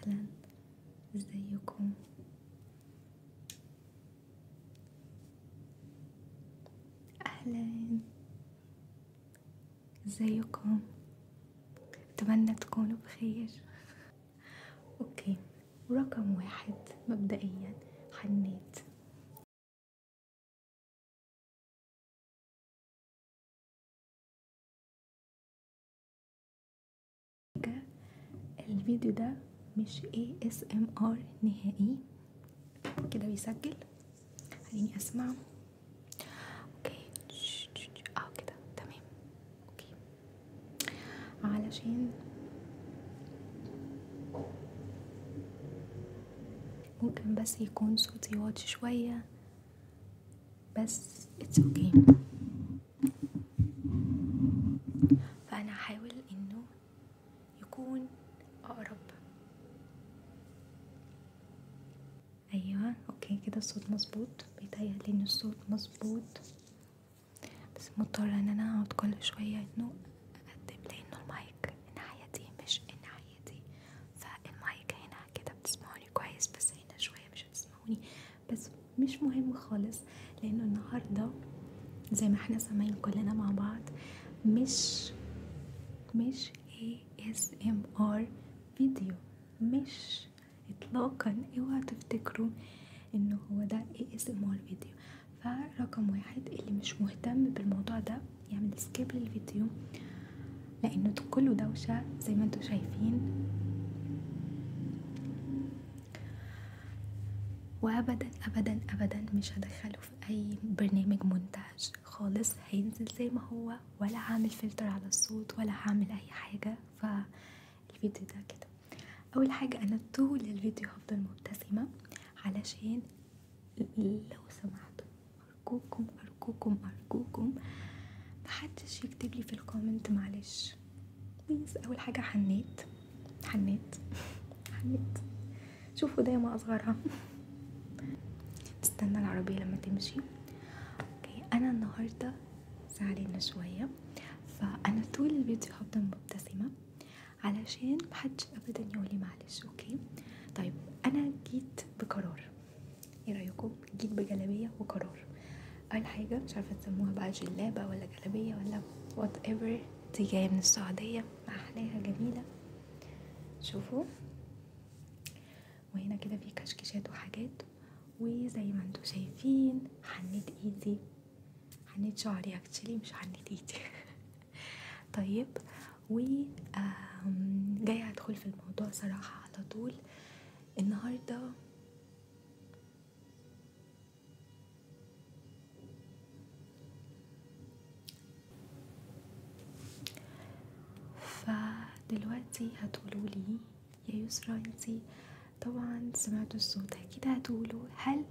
وسهلا، ازيكم؟ اهلا، ازيكم؟ اتمنى تكونوا بخير. اوكي، رقم 1 مبدئيا حنيت. الفيديو ده مش ASMR نهائي. كده بيسجل، خليني اسمع. اوكي كده تمام. اوكي، علشان ممكن بس يكون صوتي واطي شوية، بس it's okay. فأنا هحاول إنه يكون أقرب. أيوة أوكي كده الصوت مظبوط، بيتهيألي إن الصوت مظبوط، بس مضطرة إن أنا أقعد كل شوية إنه أقدم، لأنه المايك الناحية دي مش الناحية دي، فالمايك هنا كده بتسمعوني كويس، بس هنا شوية مش هتسمعوني، بس مش مهم خالص، لأنه النهاردة زي ما احنا سامعين كلنا مع بعض مش ASMR فيديو، مش اطلاقا. اوعى تفتكروا انه هو ده ASMR فيديو. فرقم 1 اللي مش مهتم بالموضوع ده يعمل سكيب للفيديو، لانه كله دوشة زي ما انتوا شايفين، وابدا ابدا ابدا مش هدخله في اي برنامج مونتاج خالص، هينزل زي ما هو، ولا هعمل فلتر على الصوت ولا هعمل اي حاجة. فالفيديو ده كده اول حاجة، انا طول الفيديو هفضل مبتسمة، علشان لو سمحتوا ارجوكم ارجوكم ارجوكم محدش يكتب لي في الكومنت معلش بليز. اول حاجة حنيت حنيت حنيت، شوفوا دايما اصغرها. استنى العربية لما تمشي. اوكي، انا النهاردة زعلانة شوية، فانا طول الفيديو هفضل مبتسمة علشان محدش ابدا يقولي معلش. اوكي طيب، انا جيت بقرار، ايه رايكم؟ جيت بجلابية وقرار. اول حاجة مش عارفة تسموها بقى جلابة ولا جلابية ولا whatever، دي جاية من السعودية، احلاها جميلة. شوفوا، وهنا كده في كشكشات وحاجات، وزي ما انتوا شايفين حنيت ايدي، حنيت شعري اكتشلي، مش حنيت ايدي. طيب، و جاية هدخل في الموضوع صراحة على طول النهاردة. فدلوقتي هتقولولي يا يسرا انتي طبعا سمعتوا الصوت، اكيد هتقولوا هل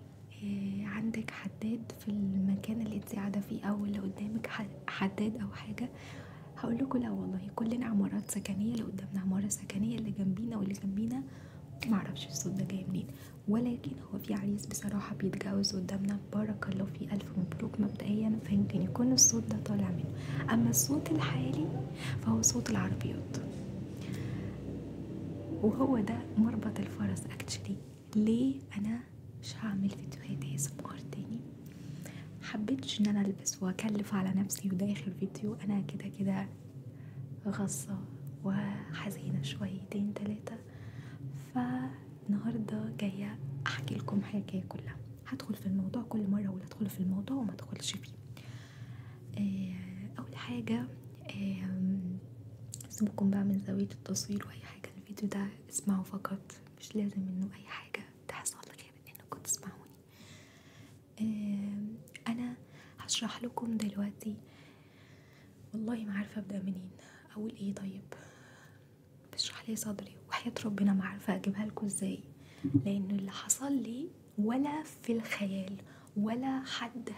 عندك حداد في المكان اللي انتي قاعدة فيه، او اللي قدامك حداد او حاجة؟ هقول لكم لا والله، كلنا عمارات سكنية، اللي قدامنا عمارة سكنية، اللي جنبينا واللي جنبينا معرفش الصوت ده جاي منين، ولكن هو في عريس بصراحة بيتجوز قدامنا، بارك الله فيه، ألف مبروك مبدئيا، فيمكن يكون الصوت ده طالع منه. أما الصوت الحالي فهو صوت العربيات، وهو ده مربط الفرس اكتشلي. ليه انا مش هعمل فيديوهات ASMR تاني؟ حبيتش ان انا البس واكلف على نفسي، وده اخر فيديو، انا كده كده غصة وحزينة شويتين 3. فالنهاردة جاية احكي لكم حكاية كلها، هدخل في الموضوع كل مرة، ولا ادخل في الموضوع وما ادخلش فيه. اول حاجة، سيبكم بقى من زاوية التصوير واي حاجة، الفيديو ده اسمعوا فقط، مش لازم انه اي حاجة تحصل غير انكم تسمعوني. انا هشرح لكم دلوقتي، والله ما عارفة ابدأ منين، اقول ايه؟ طيب بشرح لي صدري، وحياة ربنا ما عارفة اجيبها لكم ازاي، لانه اللي حصل لي ولا في الخيال، ولا حد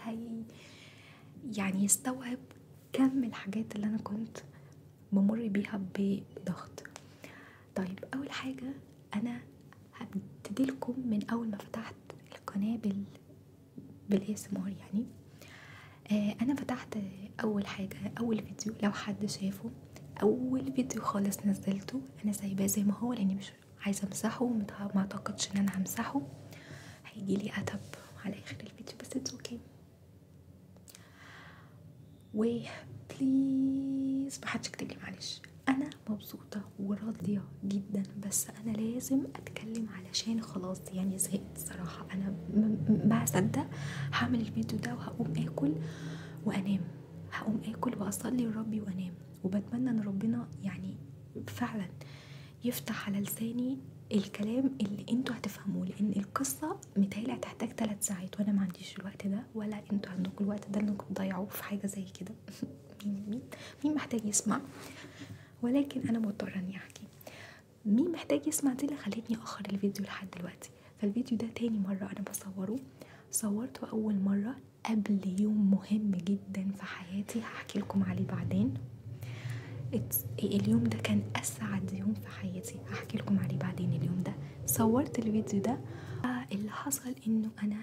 يعني يستوعب كم الحاجات اللي انا كنت بمر بيها بضغط. طيب اول حاجة، انا هبتدي لكم من اول ما فتحت القناة بالASMR يعني. انا فتحت اول حاجة، اول فيديو لو حد شافه، اول فيديو خالص نزلته، انا سايباه زي ما هو لاني مش عايزه امسحه، ما اعتقدش ان انا همسحه، هيجي لي اتب على اخر الفيديو، بس اتس اوكي. وبليز محدش يكتب لي معلش، انا مبسوطه وراضيه جدا، بس انا لازم اتكلم علشان خلاص يعني زهقت صراحه. انا ما هصدق هعمل الفيديو ده وهقوم اكل وانام، هقوم اكل واصلي لربي وانام، وبتمنى ان ربنا يعني فعلا يفتح على لساني الكلام اللي انتوا هتفهموه، لان القصه متهيألي هتحتاج 3 ساعات وانا ما عنديش الوقت ده، ولا انتوا عندكم الوقت ده انكم تضيعوه في حاجه زي كده. مين محتاج يسمع؟ ولكن انا مضطره اني احكي. مين محتاج يسمع دي اللي خلتني اخر الفيديو لحد دلوقتي. فالفيديو ده تاني مره انا بصوره، صورته اول مره قبل يوم مهم جدا في حياتي هحكي لكم عليه بعدين. اليوم ده كان اسعد يوم في حياتي، هحكي لكم عليه بعدين. اليوم ده صورت الفيديو ده. اللي حصل انه انا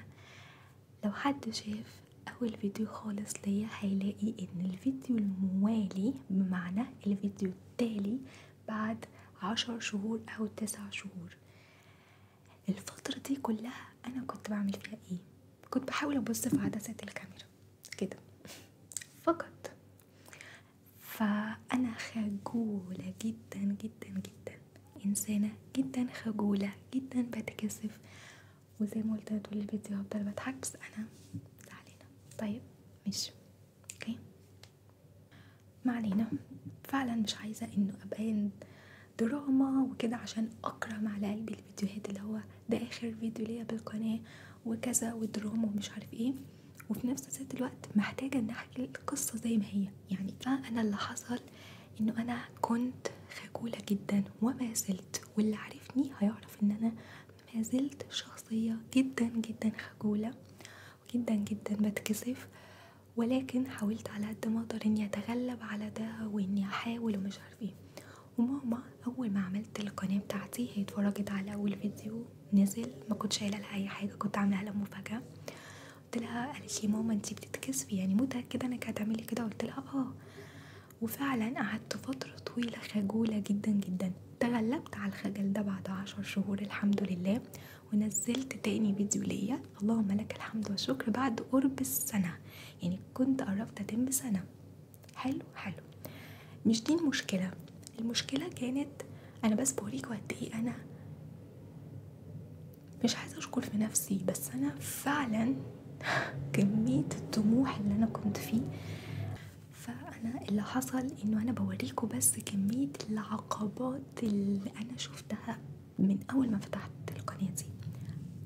لو حد شاف اول فيديو خالص ليا هيلاقي ان الفيديو الموالي، بمعنى الفيديو التالي بعد 10 شهور او 9 شهور، الفترة دي كلها انا كنت بعمل فيها ايه؟ كنت بحاول ابص في عدسة الكاميرا كده فقط. فانا خجولة جدا جدا جدا، انسانة جدا خجولة جدا، بتكسف، وزي ما قلت طول الفيديو هفضل بضحك، بس انا زعلانة. طيب ماشي اوكي، ما علينا. فعلا مش عايزة انه ابين دراما وكده عشان اكرم على قلبي الفيديوهات اللي هو ده اخر فيديو ليا بالقناة وكذا ودراما ومش عارف ايه، وفي نفس الوقت محتاجة ان احكي القصة زي ما هي يعني. فانا اللي حصل انه انا كنت خجولة جدا وما زلت، واللي عارفني هيعرف ان انا ما زلت شخصية جدا جدا خجولة وجدا جدا بتكسف، ولكن حاولت على قد ما اقدر اني اتغلب على ده واني احاول ومش عارف ايه. وماما اول ما عملت القناه بتاعتي هي اتفرجت على اول فيديو نزل، ما كنتش قايله لها اي حاجه، كنت عاملاها لها مفاجاه. قلت لها، قالت لي ماما انتي بتتكسفي يعني متاكده انك هتعملي كده؟ قلت لها اه. وفعلا قعدت فتره طويله خجوله جدا جدا، تغلبت على الخجل ده بعد 10 شهور الحمد لله، ونزلت تاني فيديو ليا اللهم لك الحمد والشكر بعد قرب السنه، يعني كنت قربت اتم سنه. حلو حلو، مش دي المشكله. المشكله كانت انا بس بوريكوا قد ايه انا مش عايزه اشكر في نفسي، بس انا فعلا كميه الطموح اللي انا كنت فيه. فانا اللي حصل انه انا بوريكوا بس كميه العقبات اللي انا شفتها من اول ما فتحت القناه دي.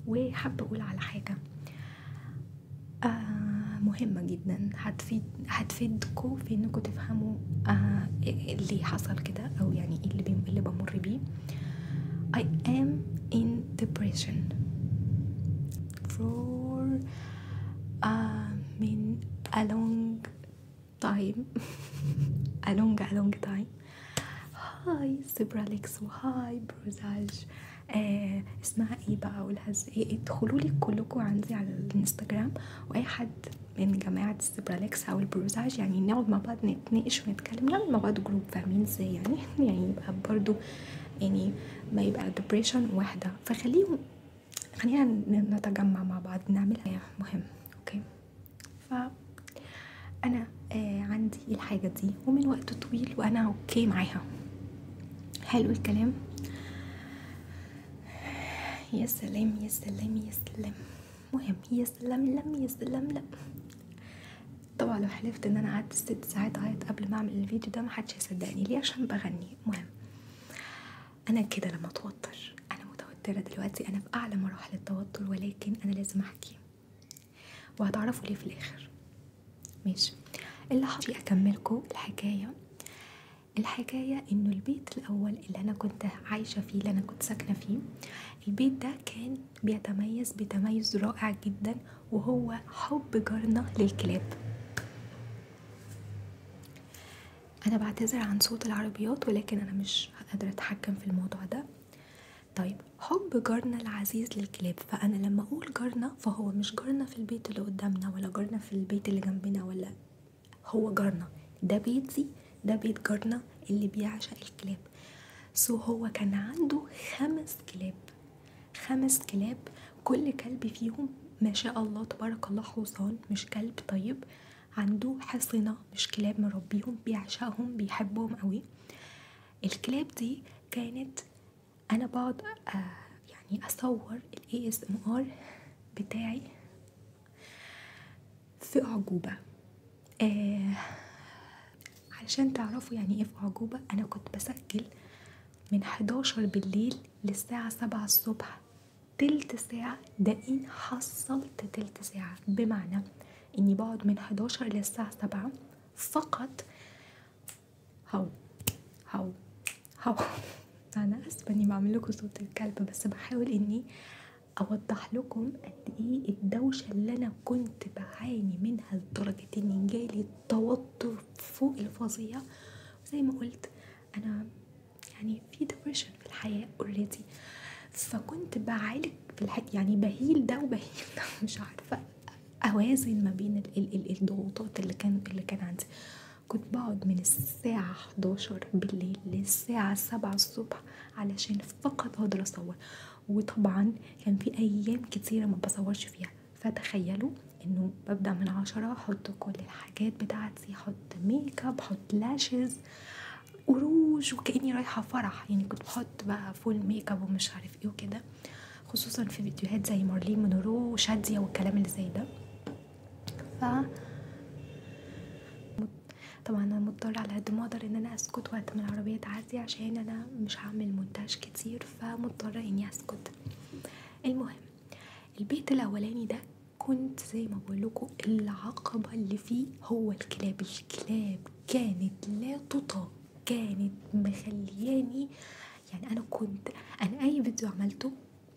وحابه اقول على حاجه مهمه جدا هتفيدكوا في انكم تفهموا اللي حصل كده، او يعني اللي بمر بيه. I am in depression for من a long time a long time. هاي سيبراليكس وهاي بروزاج، اسمها ايه بقى اقولها ازاي؟ ادخلوا لي كلكم عندي على الانستجرام، واي حد من جماعة السيبراليكس او البروزاج يعني نقعد مع بعض نتناقش ونتكلم، نعمل مع بعض جروب، فاهمين ازاي يعني؟ يعني يبقى برضو يعني ما يبقى ديبريشن واحدة، فخلينا نتجمع مع بعض نعملها، مهم اوكي. فانا عندي الحاجة دي ومن وقت طويل وانا اوكي معاها. حلو الكلام، يا سلام يا سلام يا سلام، مهم يا سلام لم يا سلام لم. طبعا لو حلفت ان انا قعدت 6 ساعات اعيط قبل ما اعمل الفيديو ده محدش هيصدقني، ليه؟ عشان بغني. مهم، انا كده لما اتوتر، انا متوتره دلوقتي، انا في اعلى مراحل التوتر، ولكن انا لازم احكي وهتعرفوا ليه في الاخر. ماشي، اللي حاجي اكملكم الحكايه انه البيت الاول اللي انا كنت عايشه فيه، اللي انا كنت ساكنه فيه، البيت ده كان بيتميز بتميز رائع جدا، وهو حب جارنا للكلاب. انا بعتذر عن صوت العربيات، ولكن انا مش قادره اتحكم في الموضوع ده. طيب، حب جارنا العزيز للكلاب، فانا لما اقول جارنا فهو مش جارنا في البيت اللي قدامنا ولا جارنا في البيت اللي جنبنا، ولا هو جارنا، ده بيتي، ده بيت جارنا اللي بيعشق الكلاب. هو كان عنده 5 كلاب، كل كلب فيهم ما شاء الله تبارك الله حصان، مش كلب طيب، عنده حصنة مش كلاب، مربيهم بيعشقهم بيحبهم قوي. الكلاب دي كانت انا بقعد يعني اصور ال ASMR بتاعي في أعجوبة. علشان تعرفوا يعني ايه في أعجوبة، انا كنت بسجل من 11 بالليل للساعة 7 الصبح، تلت ساعة، ده إن حصلت تلت ساعة، بمعنى اني بقعد من 11 للساعة 7 فقط. هاو هاو هاو انا اسفة اني بعمل لكم صوت الكلب، بس بحاول اني اوضح لكم قد ايه الدوشة اللي انا كنت بعاني منها لدرجة اني جالي توتر فوق الفظيع. زي ما قلت انا يعني في ديبريشن في الحياة اوريدي، فكنت بعالج في يعني بهيل ده وبهيل ده، مش عارفة اوازن ما بين الضغوطات اللي كان عندي. كنت بقعد من الساعة 11 بالليل للساعة 7 الصبح علشان فقط اقدر اصور. وطبعا كان في ايام كتيرة ما بصورش فيها، فتخيلوا انه ببدأ من 10 احط كل الحاجات بتاعتي، احط ميك اب، احط لاشز وروج، وكأني رايحة فرح. يعني كنت بحط بقى فول ميك اب ومش عارف ايه وكده، خصوصا في فيديوهات زي مارلين مونرو وشادية والكلام اللي زي ده. طبعا انا مضطرة على قد ما اقدر ان انا اسكت وقت ما العربية تعدي، عشان انا مش هعمل مونتاج كتير، فمضطرة اني اسكت. المهم البيت الاولاني ده كنت زي ما بقولكوا العقبة اللي فيه هو الكلاب. الكلاب كانت لا تطاق، كانت مخلياني يعني انا اي فيديو عملته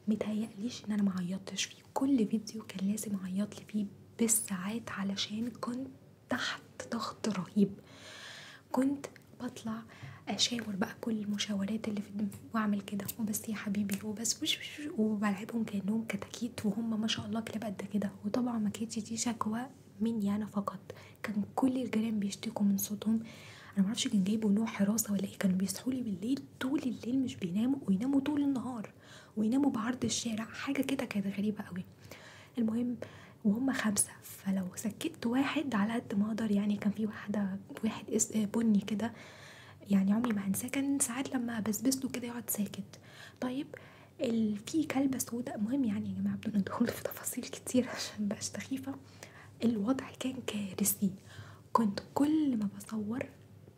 متهيأليش ان انا معيطتش فيه. كل فيديو كان لازم اعيط لي فيه بالساعات، علشان كنت تحت ضغط رهيب. كنت بطلع اشاور بقى كل المشاورات اللي في واعمل كده وبس يا حبيبي وبس وبلعبهم كانهم كتاكيت، وهم ما شاء الله كلاب قد كده. وطبعا ما كانتش دي شكوى مني انا فقط، كان كل الجيران بيشتكوا من صوتهم. انا معرفش كان جايبوا نوع حراسه ولا ايه، كانوا بيصحوا لي بالليل طول الليل مش بيناموا، ويناموا طول النهار، ويناموا بعرض الشارع، حاجه كده كانت غريبه قوي. المهم وهم 5، فلو سكت واحد على قد ما اقدر. يعني كان في واحد بني كده، يعني عمري ما هنساه، كان ساعات لما بسبسله كده يقعد ساكت. طيب في كلبة سوداء. المهم يعني يا جماعة بدون ندخل في تفاصيل كتير عشان بقاش سخيفة، الوضع كان كارثي. كنت كل ما بصور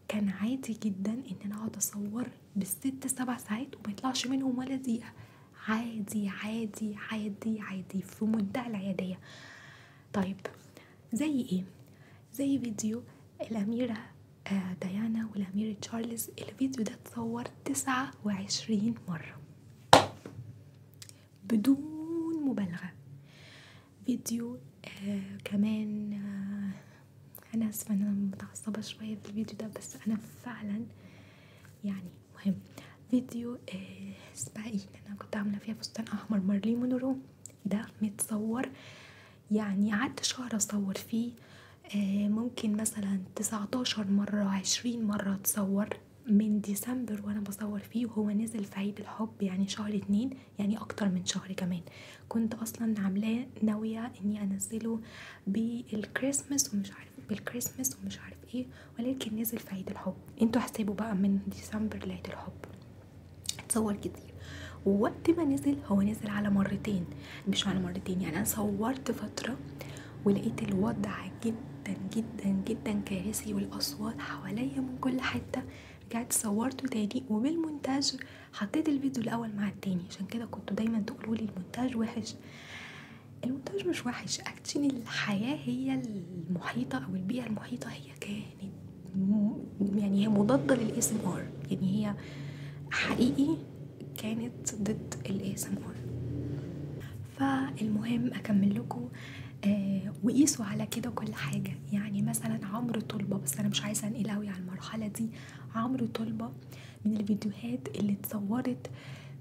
كان عادي جدا ان انا اقعد اصور بالست 7 ساعات وما يطلعش منهم ولا دقيقة، عادي عادي عادي عادي في منتهى العيادية. طيب زي ايه؟ زي فيديو الأميرة ديانا والأمير تشارلز. الفيديو ده اتصور 29 مرة بدون مبالغة. فيديو كمان أنا أسفة أنا متعصبة شوية في الفيديو ده، بس أنا فعلا يعني مهم. فيديو اسمها ايه انا كنت عاملة فيها فستان أحمر مارلين مونرو، ده متصور يعني قعدت شهر أصور فيه. ممكن مثلا 19 مرة 20 مرة اتصور من ديسمبر وانا بصور فيه، وهو نزل في عيد الحب يعني شهر 2، يعني اكتر من شهر كمان. كنت اصلا عاملاه ناوية اني انزله بالكريسماس ومش عارف ايه، ولكن نزل في عيد الحب. انتوا حسابوا بقى من ديسمبر لعيد الحب اتصور كتير. ووقت ما نزل هو نزل على مرتين، مش على مرتين، يعني انا صورت فترة ولقيت الوضع جدا جدا جدا كارثي، والاصوات حواليا من كل حته. رجعت صورته تاني وبالمونتاج حطيت الفيديو الاول مع التاني، عشان كده كنتوا دايما تقولوا لي المونتاج وحش. المونتاج مش وحش، اكشن الحياه هي المحيطه او البيئه المحيطه هي كانت يعني هي مضاده للاس ام ار، يعني هي حقيقي كانت ضد الاس ام ار. فالمهم اكمل لكم وقيسوا على كده كل حاجة. يعني مثلا عمرو طلبة، بس انا مش عايزة انقل قوي على المرحلة دي. عمرو طلبة من الفيديوهات اللي اتصورت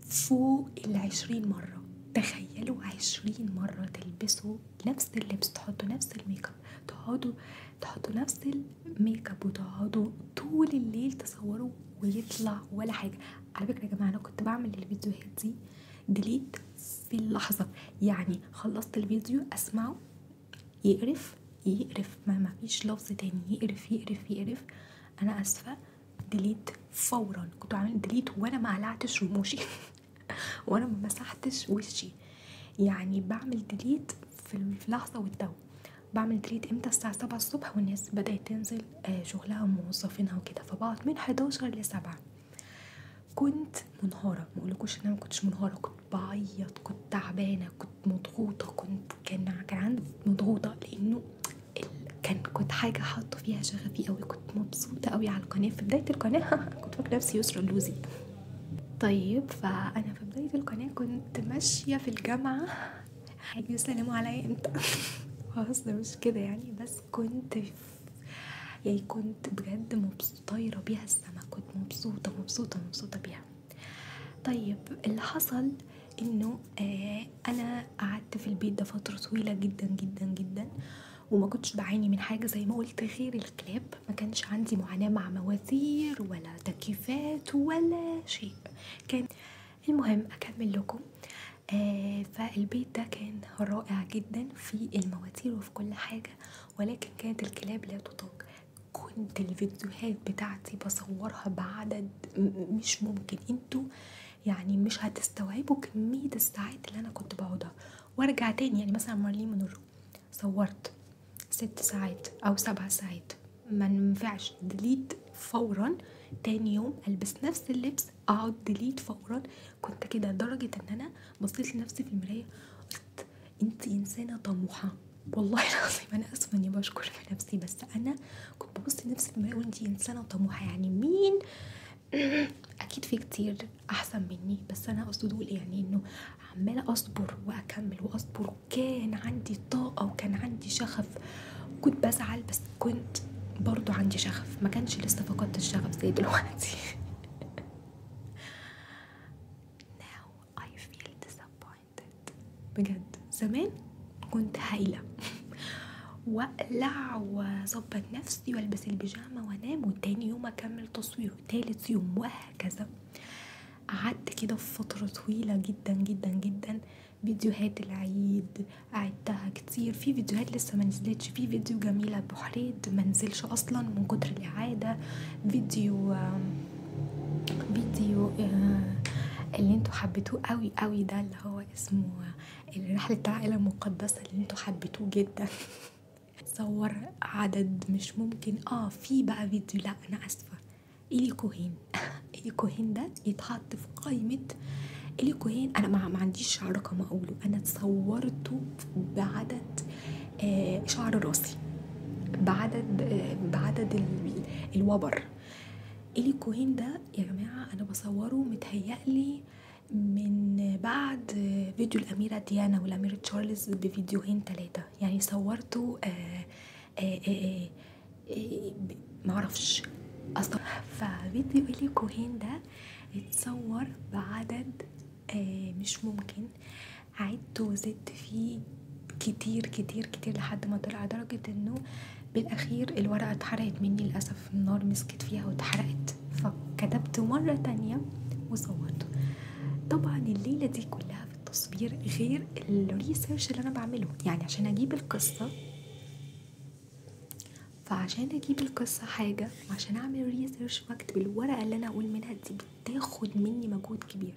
فوق 20 مرة. تخيلوا 20 مرة تلبسوا نفس اللبس، تحطوا نفس الميك اب، تحطوا نفس الميك اب، وتقعدوا طول الليل تصوروا ويطلع ولا حاجه. على فكره يا جماعه انا كنت بعمل الفيديوهات دي ديليت في اللحظه، يعني خلصت الفيديو اسمعه يقرف يقرف، ما فيش لفظ تاني، يقرف يقرف يقرف، انا اسفه، ديليت فورا. كنت عامل ديليت وانا ما قلعتش رموشي وانا ما مسحتش وشي، يعني بعمل ديليت في لحظه والتو. بعمل ديليت امتى؟ الساعه 7 الصبح والناس بدات تنزل شغلها وموظفينها وكده، فبقعد من 11 ل 7. كنت منهارة، ما اقولكوش ان انا ما كنتش منهارة، كنت بعيط، كنت تعبانة، كنت مضغوطة، كان عندي مضغوطة لانه كنت حاجة حاطة فيها شغفي قوي، كنت مبسوطة قوي على القناة في بداية القناة كنت فاكرة نفسي يسرا اللوزي. طيب فانا في بداية القناة كنت ماشية في الجامعة، هيجي يسلموا عليا امتى خلاص مش كده يعني، بس يعني كنت بجد مبسوطة، طايرة بيها السما، كنت مبسوطة مبسوطة مبسوطة بيها. طيب اللي حصل انه انا قعدت في البيت ده فترة طويلة جدا جدا جدا، وما كنتش بعاني من حاجة زي ما قلت غير الكلاب، ما كانش عندي معاناة مع مواسير ولا تكييفات ولا شيء. كان المهم اكمل لكم. فالبيت ده كان رائع جدا في المواتير وفي كل حاجة، ولكن كانت الكلاب لا تطاق. كنت الفيديوهات بتاعتي بصورها بعدد مش ممكن، انتوا يعني مش هتستوعبوا كمية الساعات اللي انا كنت بقعدها وارجع تاني. يعني مثلا مارلين مونرو صورت 6 ساعات او 7 ساعات، ما ينفعش، ديليت فورا. تاني يوم البس نفس اللبس اقعد ديليت فورا. كنت كده لدرجة ان انا بصيت لنفسي في المراية قلت انتي انسانة طموحة. والله العظيم انا اسفة اني بشكر في نفسي، بس انا كنت ببص لنفسي في المراية وانتي انسانة طموحة. يعني مين اكيد في كتير احسن مني، بس انا اقصد اقول يعني انه عماله اصبر واكمل واصبر، وكان عندي طاقه وكان عندي شغف. كنت بزعل بس كنت برضو عندي شغف، ما كانش لسه فقدت الشغف زي دلوقتي now I feel disappointed. بجد زمان كنت هايله واقلع واظبط نفسي والبس البيجامه وانام، وتاني يوم اكمل تصوير، وتالت يوم وهكذا. قعدت كده في فترة طويلة جدا جدا جدا. فيديوهات العيد قعدتها كتير، في فيديوهات لسه ما نزلتش، في فيديو جميلة بحريد ما نزلش اصلا من كتر الاعادة. فيديو اللي انتوا حبيتوه قوي قوي ده اللي هو اسمه رحلة العائلة المقدسة اللي انتوا حبيتوه جدا صور عدد مش ممكن. في بقى فيديو، لا انا اسفة، إلي كوهين إلي كوهين ده يتحط في قائمة إلي كوهين. انا ما عنديش رقم اقوله، انا تصورته بعدد شعر راسي، بعدد الوبر. إلي كوهين ده يا جماعة انا بصوره متهيألي من بعد فيديو الأميرة ديانا والأميرة تشارلز بفيديوهين 3، يعني صورته معرفش اصلا. ففيديو إلي كوهين ده اتصور بعدد مش ممكن، عدت وزدت فيه كتير كتير كتير لحد ما طلع، درجة انه بالاخير الورقة اتحرقت مني للأسف، النار مسكت فيها واتحرقت، فكتبت مرة تانية وصورته. طبعا الليلة دي كلها في التصوير غير الريسيرش اللي انا بعمله، يعني عشان اجيب القصة، فعشان اجيب القصة حاجة، وعشان اعمل ريسيرش واكتب الورقة اللي انا اقول منها دي بتاخد مني مجهود كبير.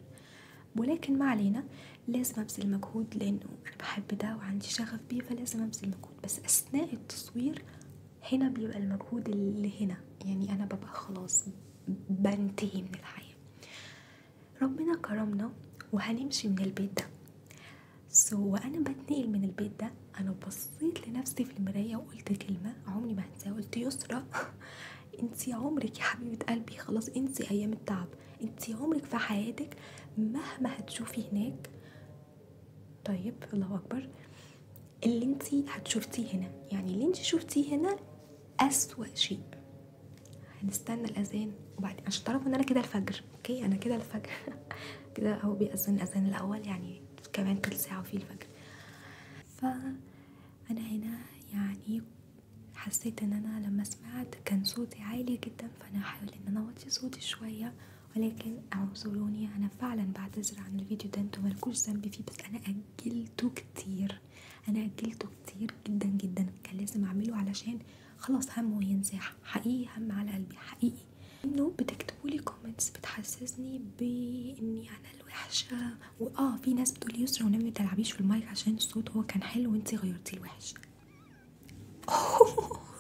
ولكن ما علينا، لازم ابذل مجهود لانه انا بحب ده وعندي شغف بيه، فلازم ابذل مجهود. بس اثناء التصوير هنا بيبقى المجهود اللي هنا، يعني انا ببقى خلاص بنتهي من الحياة. ربنا كرمنا وهنمشي من البيت ده. وانا بتنقل من البيت ده انا بصيت لنفسي في المرايه وقلت كلمه عمري ما هنساها. قلت يسرا انتي عمرك يا حبيبه قلبي خلاص انسي ايام التعب، انتي عمرك في حياتك مهما هتشوفي هناك، طيب الله اكبر، اللي انتي هتشوفتيه هنا، يعني اللي انتي شفتيه هنا اسوأ شيء. هنستنى الاذان وبعدين عشان تعرفوا ان انا كده الفجر، اوكي انا كده الفجر كده هو بيأذن الاذان الاول، يعني كمان تلت ساعه وفي الفجر. فانا هنا يعني حسيت ان انا لما سمعت كان صوتي عالي جدا، فانا هحاول ان انا اوطي صوتي شويه. ولكن اعذروني، انا فعلا بعتذر عن الفيديو ده، انتوا مالكوش ذنب فيه، بس انا اجلته كتير. انا اجلته كتير جدا جدا، كان لازم اعمله علشان خلاص همه ينزاح. حقيقي هم على قلبي حقيقي. انه بتكتبولي كومنتس بتحسسني باني انا الوحشه، في ناس بتقول يسرا ونبي متلعبيش في المايك عشان الصوت هو كان حلو وانتي غيرتيه الوحش.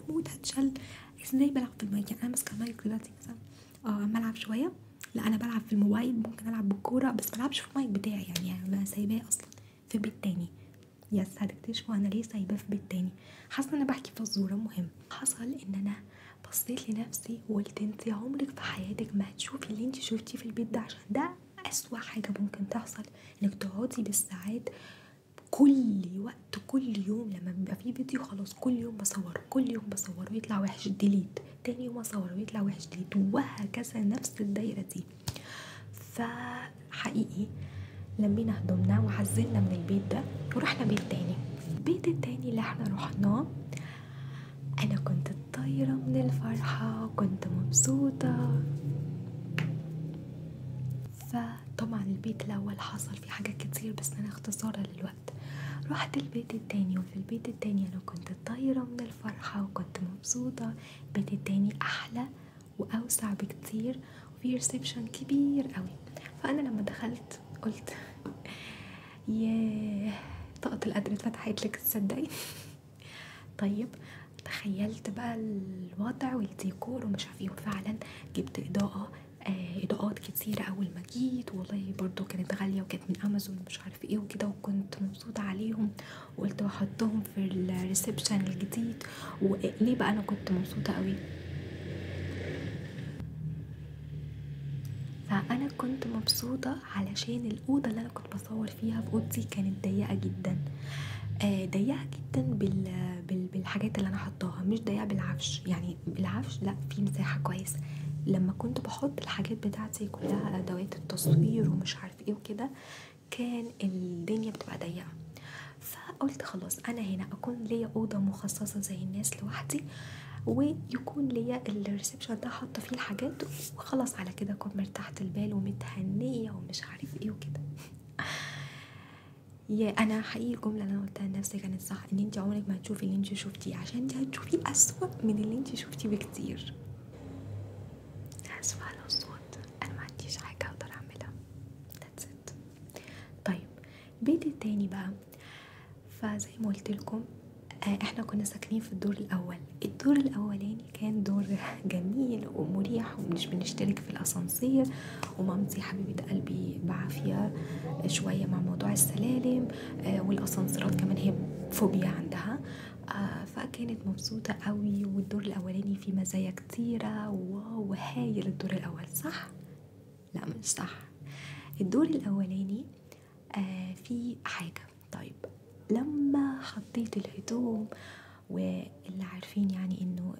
موت هتشل. ازاي بلعب في المايك؟ يعني انا ماسكه المايك دلوقتي مثلا اما العب شويه، لا انا بلعب في الموبايل، ممكن العب بالكوره بس ملعبش في المايك بتاعي، يعني انا سايباه اصلا في بيت تاني. يس هتكتشفوا انا ليه سايباه في بيت تاني. حاسه ان انا بحكي فزوره. مهم حصل ان انا بصيت لنفسي وقلت انتي عمرك في حياتك ما هتشوفي اللي انتي شوفتيه في البيت ده، عشان ده اسوأ حاجه ممكن تحصل، انك تقعدي بالساعات كل وقت كل يوم. لما بيبقى فيه فيديو خلاص كل يوم بصور، كل يوم بصور ويطلع وحش ديليت، تاني يوم اصور ويطلع وحش ديليت، وهكذا نفس الدايره دي. فحقيقي لمينا هدومنا وعزلنا من البيت ده ورحنا بيت تاني. البيت التاني اللي احنا رحناه انا كنت طايره من الفرحه وكنت مبسوطه. فطبعا البيت الاول حصل فيه حاجات كتير، بس انا اختصارا للوقت رحت البيت التاني. وفي البيت التاني انا كنت طايره من الفرحه وكنت مبسوطه. البيت التاني احلى واوسع بكتير وفي ريسبشن كبير قوي. فانا لما دخلت قلت ياه طاقة القدر اتفتحت لك تصدقي. طيب تخيلت بقى الوضع والديكور ومش عارفه ايه، وفعلا جبت اضاءات كتيرة اول ما جيت، والله برضو كانت غالية وكانت من امازون مش عارفه ايه وكده، وكنت مبسوطة عليهم وقلت واحطهم في الريسبشن الجديد. وليه بقى انا كنت مبسوطة قوي؟ فانا كنت مبسوطة علشان الاوضة اللي انا كنت بصور فيها في اوضتي كانت ضيقة جدا. ضيقة جدا بالحاجات اللي انا حطاها، مش ضيقة بالعفش. يعني بالعفش لا في مساحة كويسة. لما كنت بحط الحاجات بتاعتي كلها ادوات التصوير ومش عارف ايه وكده كان الدنيا بتبقى ضيقة. فقلت خلاص انا هنا اكون ليا اوضة مخصصة زي الناس لوحدي، ويكون ليا الريسبشن ده حاطه فيه الحاجات، وخلاص على كده اكون مرتاحة البال ومتهنية ومش عارف ايه وكده. يا انا حقيقي الجمله اللي انا قلتها لنفسي كانت صح، ان انت عمرك ما هتشوفي اللي انت شفتيه، عشان انت هتشوفي اسوأ من اللي انت شفتيه بكتير. اسفه على الصوت، انا ما عنديش حاجه اقدر اعملها. That's it. طيب البيت التاني بقى، فزي ما قلت لكم احنا كنا ساكنين في الدور الاول. الدور الاولاني كان دور جميل ومريح ومش بنشترك في الاسانسير، ومامتي حبيبه قلبي بعافيه شويه مع موضوع السلالم والاسانسيرات كمان، هي فوبيا عندها. فكانت مبسوطه قوي. والدور الاولاني فيه مزايا كتيره. واو هايل الدور الاول صح؟ لا مش صح. الدور الاولاني فيه حاجه. طيب لما حطيت الهدوم، واللي عارفين يعني انه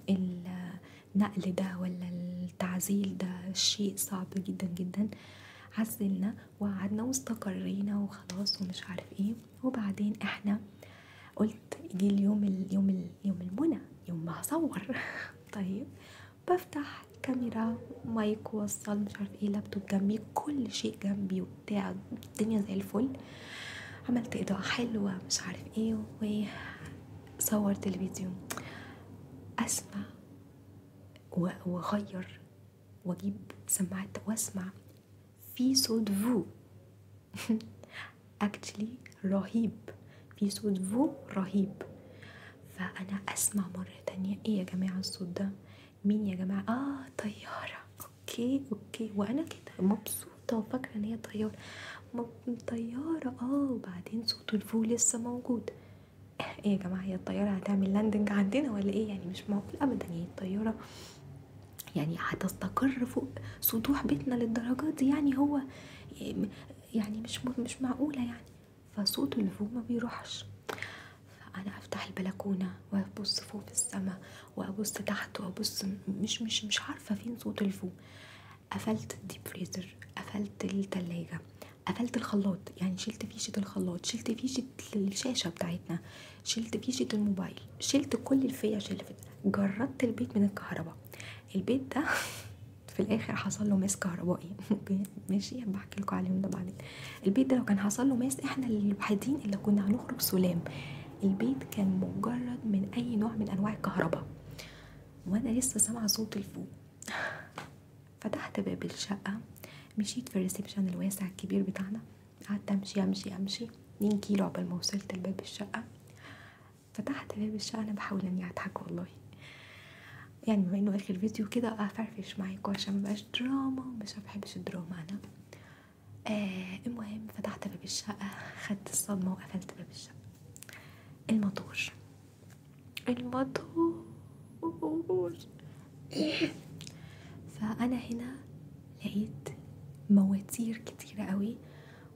النقل ده ولا التعزيل ده شيء صعب جدا جدا، عزلنا وقعدنا واستقرينا وخلاص ومش عارف ايه. وبعدين احنا قلت جه اليوم المنى، يوم ما هصور. طيب بفتح كاميرا مايك وصل مش عارف ايه، لابتوب جنبي، كل شيء جنبي وبتاع، الدنيا زي الفل. عملت اضاءة حلوة مش عارف ايه وصورت الفيديو. اسمع واغير واجيب سماعات واسمع في صوت فو. actually رهيب، في صوت فو رهيب. فانا اسمع مرة تانية ايه يا جماعة الصوت ده؟ مين يا جماعة؟ طيارة. اوكي وانا كده مبسوطة وفاكرة ان هي طيارة. طيارة وبعدين صوت الفو لسه موجود. ايه يا جماعة، هي الطيارة هتعمل لاندنج عندنا ولا ايه؟ يعني مش معقول ابدا، يعني الطيارة يعني هتستقر فوق سطوح بيتنا للدرجات دي؟ يعني هو يعني مش معقولة يعني. فصوت الفو ما بيروحش. فانا افتح البلكونة وابص فوق في السماء وابص تحت وابص مش عارفة فين صوت الفو. قفلت الديب فريزر، قفلت التلاجة، قفلت الخلاط، يعني شلت فيشة الخلاط، شلت فيشة الشاشة بتاعتنا، شلت فيشة الموبايل، شلت كل الفيش اللي جردت البيت من الكهرباء. البيت ده في الاخر حصل له ماس كهربائي. ماشي، بحكي لكم عليهم ده بعدين. البيت ده لو كان حصل له ماس احنا الوحيدين اللي كنا هنخرج سلام. البيت كان مجرد من اي نوع من انواع الكهرباء، وانا لسه سامعه صوت الفوق. فتحت باب الشقه، مشيت في الريسبشن الواسع الكبير بتاعنا، قعدت امشي امشي امشي 2 كيلو عقبال ما وصلت لباب الشقه. فتحت باب الشقه، انا بحاول اني اضحك والله، يعني بما انه اخر فيديو كده افرفش معاكم عشان مبقاش دراما، مش بحبش الدراما انا. المهم فتحت باب الشقه، خدت الصدمه وقفلت باب الشقه. الموتور، الموتور. فانا هنا لقيت مواتير كتيره قوي،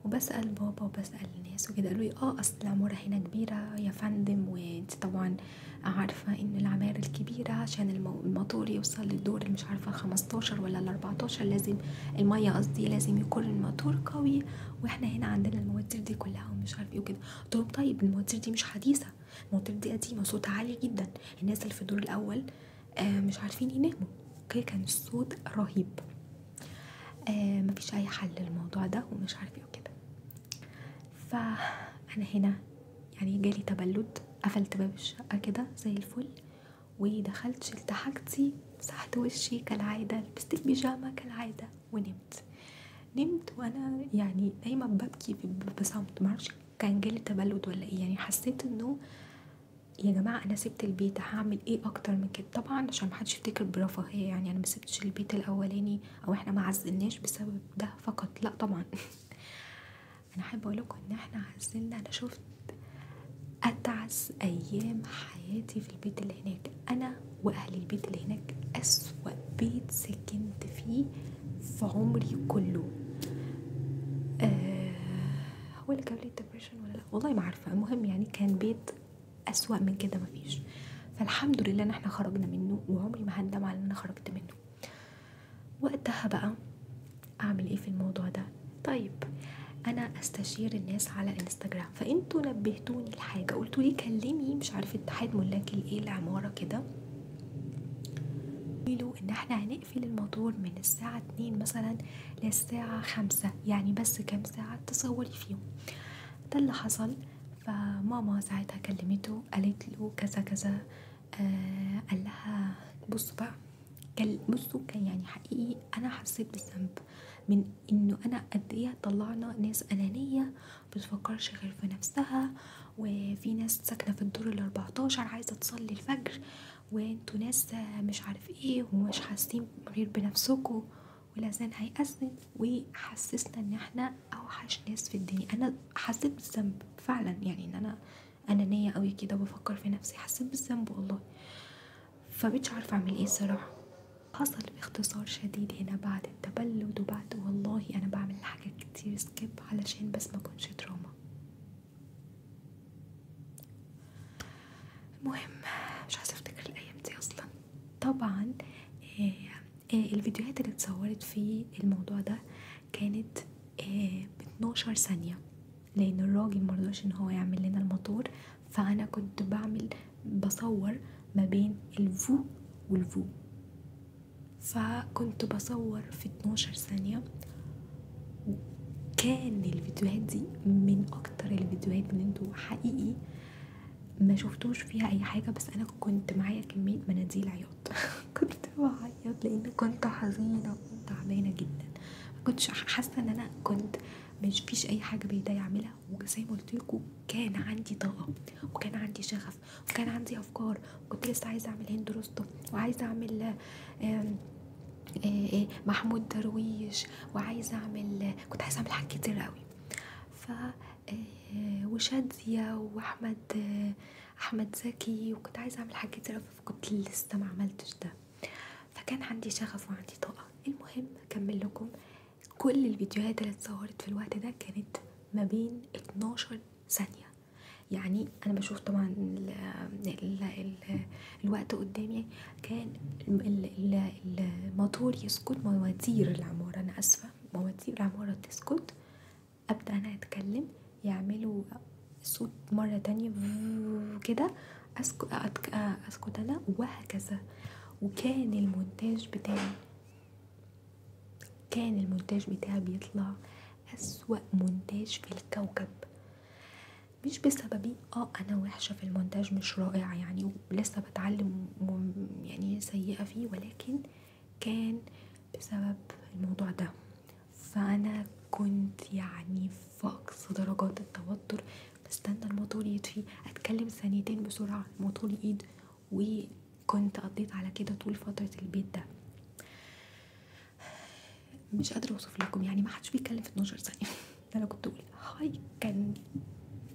وبسأل بابا وبسأل الناس وكده، قالوا لي اصل العمارة هنا كبيرة يا فندم، وانت طبعا عارفة ان العمارة الكبيرة عشان الموتور يوصل للدور اللي مش عارفة 15 ولا 14 لازم المية، قصدي لازم يكون الموتور قوي، واحنا هنا عندنا المواتير دي كلها ومش عارف ايه وكده. قلت لهم طيب المواتير دي مش حديثة، المواتير دي قديمة، صوتها عالي جدا، الناس اللي في الدور الاول مش عارفين يناموا. اوكي، كان الصوت رهيب. مفيش اي حل للموضوع ده ومش عارف ايه وكده. فانا هنا يعني جالي تبلد، قفلت باب الشقه كده زي الفل، ودخلت شلت حاجتي، مسحت وشي كالعاده، لبست البيجامه كالعاده نمت وانا يعني نايمه ببكي بصمت. معرفش كان جالي تبلد ولا ايه، يعني حسيت انه يا جماعه انا سبت البيت، هعمل ايه اكتر من كده؟ طبعا عشان محدش يفتكر برفاهيه، يعني انا ما سبتش البيت الاولاني او احنا ما عزلناش بسبب ده فقط، لا طبعا. انا احب اقول لكم ان احنا عزلنا، انا شفت اتعس ايام حياتي في البيت اللي هناك، انا واهل البيت اللي هناك اسوأ بيت سكنت فيه في عمري كله. هو اللي جاب لي الدبريشن ولا لا والله ما عارفه، المهم يعني كان بيت اسوأ من كده مفيش. فالحمد لله ان احنا خرجنا منه، وعمري ما هندم على ان انا خرجت منه. وقتها بقى اعمل ايه في الموضوع ده؟ طيب انا استشير الناس على الانستجرام، فانتوا نبهتوني لحاجه، قلتوا لي كلمي مش عارفه اتحاد ملاك الايه العماره كده، قالوا ان احنا هنقفل الموتور من الساعه 2 مثلا للساعه 5، يعني بس كام ساعه تصوري فيهم. ده اللي حصل. فماما ساعتها كلمته، قالت له كذا كذا. قال لها بصوا بقى، بصوا كان يعني حقيقي انا حسيت بالذنب من انه انا قد ايه طلعنا ناس انانيه بتفكرش غير في نفسها، وفي ناس ساكنه في الدور ال14 عايزه تصلي الفجر، وانتوا ناس مش عارف ايه ومش حاسين غير بنفسكم، والاذان هيأذن، وحسسنا ان احنا اوحش ناس في الدنيا. انا حسيت بالذنب فعلا، يعني ان انا انانيه قوي كده بفكر في نفسي، حسيت بالذنب والله. فمش عارفه اعمل ايه الصراحه. حصل باختصار شديد هنا بعد التبلد وبعد، والله انا بعمل حاجات كتير سكيب علشان بس ما كنش دراما. المهم مش عايزه افتكر الايام دي اصلا. طبعا الفيديوهات اللي اتصورت في الموضوع ده كانت ب 12 ثانيه، لان الراجل مرضاش ان هو يعمل لنا الموتور، فانا كنت بصور ما بين الفو والفو، فكنت بصور في 12 ثانية. كان الفيديوهات دي من اكتر الفيديوهات اللي انتوا حقيقي ما شفتوش فيها اي حاجة، بس انا كنت معايا كمية مناديل عياط. كنت بعيط لان كنت حزينة وكنت تعبانة جدا، كنتش حاسة ان انا كنت مش فيش اي حاجة بايدي اعملها. وزي ما قلت لكم كان عندي طاقة وكان عندي شغف وكان عندي افكار، وكنت لسه عايزة اعمل هند رستم، وعايزة اعمل محمود درويش، وعايزه اعمل، كنت عايزه اعمل حاجات كتير قوي. ف وشادية واحمد احمد زكي، وكنت عايزه اعمل حاجات كتير قوي، فكنت لسه ما عملتش ده. فكان عندي شغف وعندي طاقه. المهم اكمل لكم، كل الفيديوهات اللي اتصورت في الوقت ده كانت ما بين 12 ثانيه. يعني انا بشوف طبعا الوقت قدامي، كان الموتور يسكت، مواتير العمارة، انا اسفة، مواتير العمارة تسكت ابدا انا اتكلم، يعملوا صوت مرة تانية كده، اسكت انا، وهكذا. وكان المونتاج بتاعي بيطلع اسوأ مونتاج في الكوكب. مش بسببي، انا وحشة في المونتاج، مش رائعة يعني، ولسه بتعلم يعني سيئة فيه، ولكن كان بسبب الموضوع ده. فانا كنت يعني في اقصى درجات التوتر، بستنى الموتور يطفي، اتكلم ثانيتين بسرعة الموتور يقيد، وكنت قضيت على كده طول فترة البيت ده. مش قادرة اوصف لكم يعني، ما حدش بيتكلم في 12 ثانية. ده انا كنت اقول هاي، كان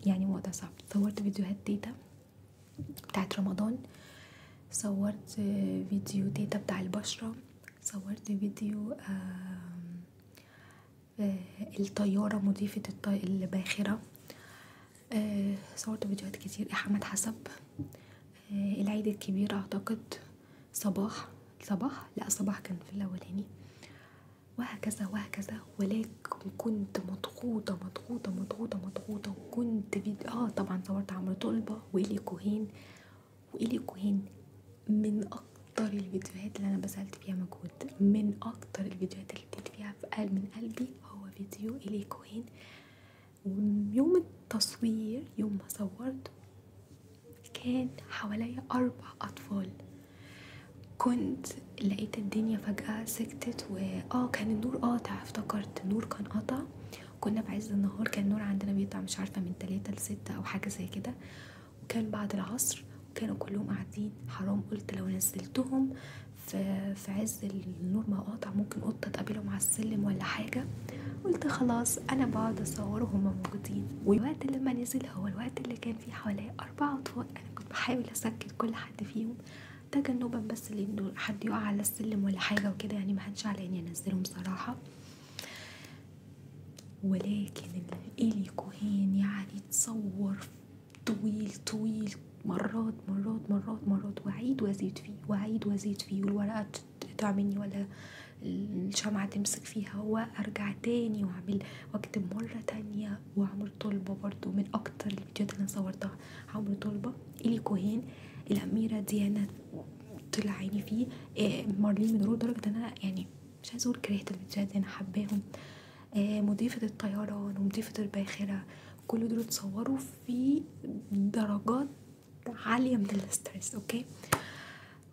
يعني وضع صعب. صورت فيديوهات تيتا بتاعت رمضان، صورت فيديو تيتا بتاع البشرة، صورت فيديو الطيارة مضيفة الباخرة، صورت فيديوهات كتير. احمد حسب، العيد الكبير اعتقد، صباح لا صباح كان في الاولاني، وهكذا وهكذا. ولكن كنت مضغوطة مضغوطة مضغوطة مضغوطة، وكنت طبعا صورت عمرو طلبة وإيلي كوهين. من اكتر الفيديوهات اللي انا بذلت فيها مجهود، من اكتر الفيديوهات اللي اديت فيها من قلبي، هو فيديو إيلي كوهين. ويوم التصوير، يوم ما صورت، كان حواليا 4 أطفال. كنت لقيت الدنيا فجأة سكتت، كان النور قاطع، افتكرت النور كان قاطع. كنا في عز النهار، كان النور عندنا بيقطع مش عارفة من 3 ل6 أو حاجة زي كده، وكان بعد العصر، وكانوا كلهم قاعدين. حرام، قلت لو نزلتهم في عز النور ما قاطع، ممكن قطة تقابلهم على السلم ولا حاجة. قلت خلاص انا بقعد اصور وهم موجودين. والوقت لما نزل هو الوقت اللي كان فيه حوالي 4 اطفال. انا كنت بحاول اسكت كل حد فيهم تجنبا، بس لانه حد يقع على السلم ولا حاجه وكده يعني، ما هنش على اني انزلهم صراحه. ولكن إيلي كوهين يعني تصور طويل مرات مرات مرات مرات، وأعيد وأزيد فيه والورقة تقطع مني ولا الشمعة تمسك فيها، وأرجع تاني وأعمل وأكتب مرة تانية. وعمرو طلبة برضو من أكتر الفيديوهات اللي أنا صورتها، عمرو طلبة، إيلي كوهين، الأميرة ديانا طلع عيني فيه، مارلين منرو، لدرجة أن أنا يعني مش عايزة أقول كرهت الفيديوهات دي، أنا حباهم. مضيفة الطيران ومضيفة الباخرة، كل دول اتصوروا في درجات عالية من الاسترس. اوكي،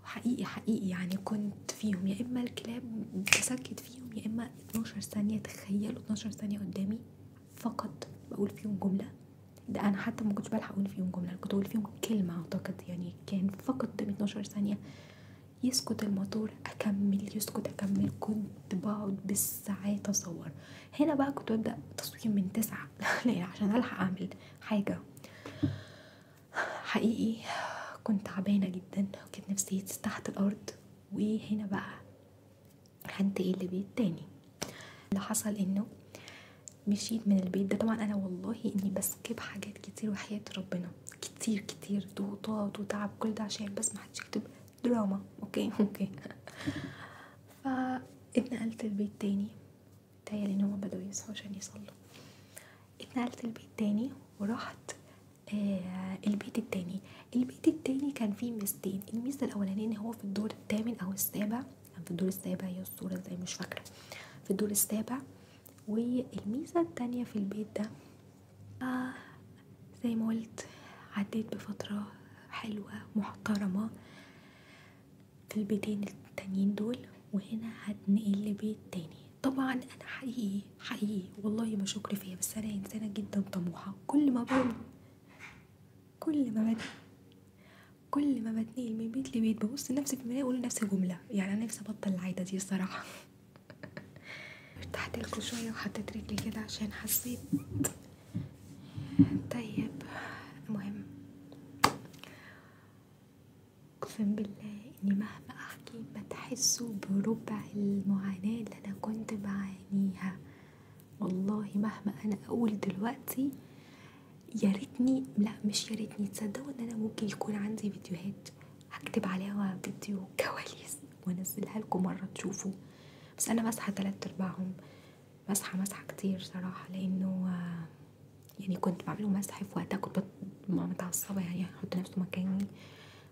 حقيقي يعني كنت فيهم، يا اما الكلاب بسكت فيهم، يا اما 12 ثانية. تخيلوا 12 ثانية قدامي فقط بقول فيهم جملة. ده انا حتى ما كنتش بلحق اقول فيهم جملة، كنت اقول فيهم كلمة اعتقد يعني. كان فقط قدامي 12 ثانية، يسكت الموتور اكمل، يسكت اكمل. كنت بقعد بالساعات اصور. هنا بقى كنت ببدأ تصوير من 9 لا عشان الحق اعمل حاجة. حقيقي كنت تعبانة جدا، كانت نفسيتي تحت الارض. وهنا بقى هنتقل لبيت تاني. اللي حصل انه مشيت من البيت ده. طبعا انا والله اني بسكب حاجات كتير وحياة ربنا، كتير ضغوطات وتعب، كل ده عشان بس ما حدش يكتب دراما. اوكي فاتنقلت البيت تاني، تهيألي ان هما بدأوا يصحوا عشان يصلوا. اتنقلت البيت تاني ورحت البيت التاني كان فيه ميزتين. الميزة الاولانية ان هو في الدور الثامن او السابع، كان في الدور السابع، هي الصورة زي مش فاكرة، في الدور السابع. والميزة التانية في البيت ده، زي ما قلت، عديت بفترة حلوة محترمة في البيتين التانيين دول، وهنا هتنقل لبيت تاني. طبعا انا حقيقي والله ما شكر فيا، بس انا انسانة جدا طموحة. كل ما بتنقل من بيت لبيت ببص لنفسي في المراية واقول لنفسي جملة، يعني انا نفسي ابطل العادة دي الصراحة. ارتحت لكم شوية وحطيت رجلي كده عشان حسيت. طيب المهم، اقسم بالله اني مهما احكي ما تحسوا بربع المعاناة اللي انا كنت بعانيها. والله مهما انا اقول دلوقتي، يا ريتني، لا مش يا ريتني، تصدقوا ان انا ممكن يكون عندي فيديوهات هكتب عليها فيديو كواليس وانزلها لكم مرة تشوفوا. بس انا مسحة 3/4 مسحة كتير صراحة، لانه يعني كنت بعمله مسح في وقتها، كنت متعصبة يعني.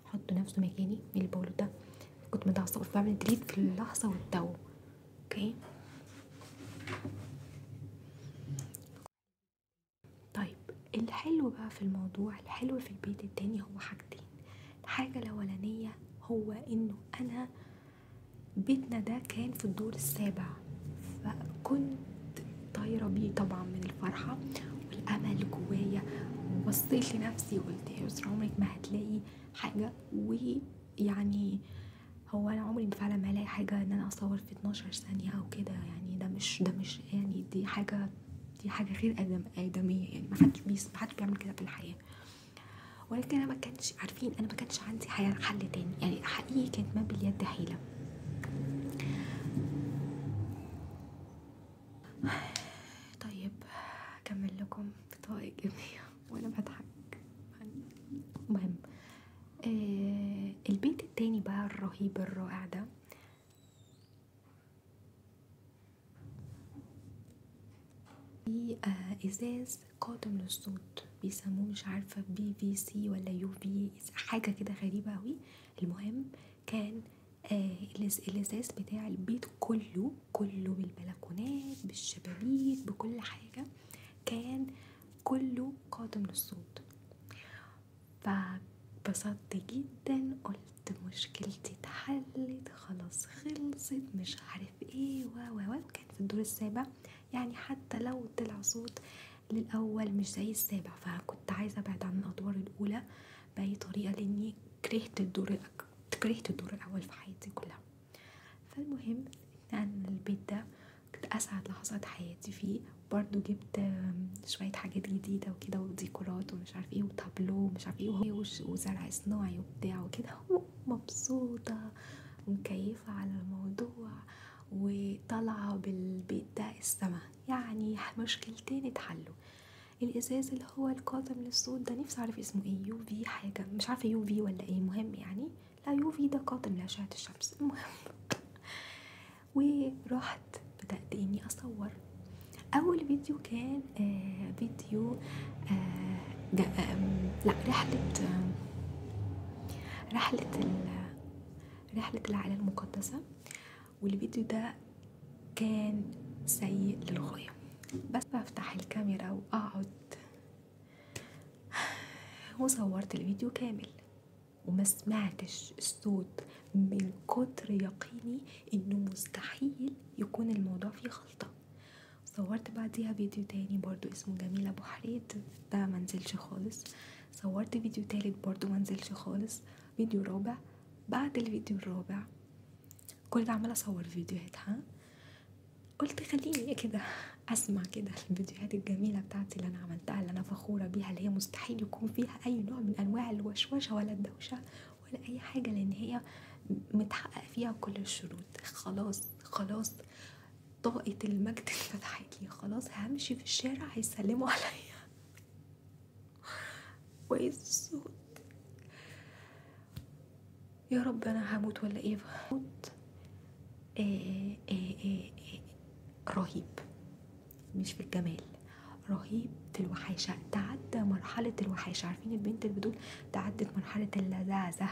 حط نفسه مكاني اللي بقوله ده، كنت متعصبة فبعمل ديليت في اللحظة والتو. اوكي طيب، الحلو بقى في الموضوع، الحلو في البيت التاني هو حاجتين. الحاجة الأولانية هو إنه أنا بيتنا ده كان في الدور السابع، فكنت طايرة بيه طبعا من الفرحة والأمل جوايا. وبصيت لنفسي وقلت يا يسرا عمرك ما هتلاقي حاجة. ويعني هو أنا عمري فعلا ما هلاقي حاجة إن أنا أصور في 12 ثانية أو كده يعني. ده مش يعني دي حاجة غير آدمية يعني. محدش بيعمل كده في الحياة. ولكن أنا ما كانش عندي حل تاني يعني. حقيقي كانت ما باليد حيلة. طيب أكمل لكم بطاقة إيجابية وأنا بضحك. المهم البيت التاني بقى الرهيب الرائع ده، في ازاز قاتم للصوت، بيسموه مش عارفه PVC ولا UV، حاجه كده غريبه قوي. المهم كان الازاز بتاع البيت كله بالبلكونات بالشبابيك بكل حاجه، كان كله قاتم للصوت. فبسطت جدا، قلت مشكلتي اتحلت خلاص، خلصت مش عارف ايه كان في الدور السابع يعني. حتى لو طلع صوت للاول مش زي السابع، فكنت عايزه ابعد عن الادوار الاولى باي طريقه، لاني كرهت الدور الاول في حياتي كلها. فالمهم ان البيت ده كنت اسعد لحظات حياتي فيه. برضو جبت شوية حاجات جديدة وكده وديكورات ومش عارف ايه وتابلو ومش عارف ايه وزرع صناعي وبتاع وكده، مبسوطة ومكيفة على الموضوع وطالعة بالبيت ده السما يعني. مشكلتين اتحلوا. الازاز اللي هو القاتم للصوت ده نفسي اعرف اسمه ايه، UV حاجة مش عارفة UV ولا ايه، مهم يعني. لا UV ده قاتم لأشعة الشمس. المهم ورحت بدأت اني اصور. اول فيديو كان فيديو لا رحلة العائلة المقدسة. والفيديو ده كان سيء للغاية. بس بفتح الكاميرا واقعد وصورت الفيديو كامل وما سمعتش الصوت من كتر يقيني انه مستحيل يكون الموضوع فيه غلطة. صورت بعديها فيديو تاني برضو اسمه جميلة ابو حريد، ده منزلش خالص. صورت فيديو تالت برضو منزلش خالص. فيديو رابع، بعد الفيديو الرابع كل ده عمالة اصور فيديوهات. قلت خليني كده اسمع كده الفيديوهات الجميلة بتاعتي اللي انا عملتها، اللي انا فخورة بيها، اللي هي مستحيل يكون فيها اي نوع من انواع الوشوشة ولا الدوشة ولا اي حاجة، لان هي متحقق فيها كل الشروط. خلاص طاقة المجد اتفتحت لي، خلاص همشي في الشارع هيسلموا عليا. كويس الصوت، يا رب انا هموت ولا ايه؟ هموت. رهيب، مش في الجمال، رهيب في الوحاشة. تعدى مرحلة الوحاشة. عارفين البنت اللي بتقول تعدت مرحلة اللذاذة؟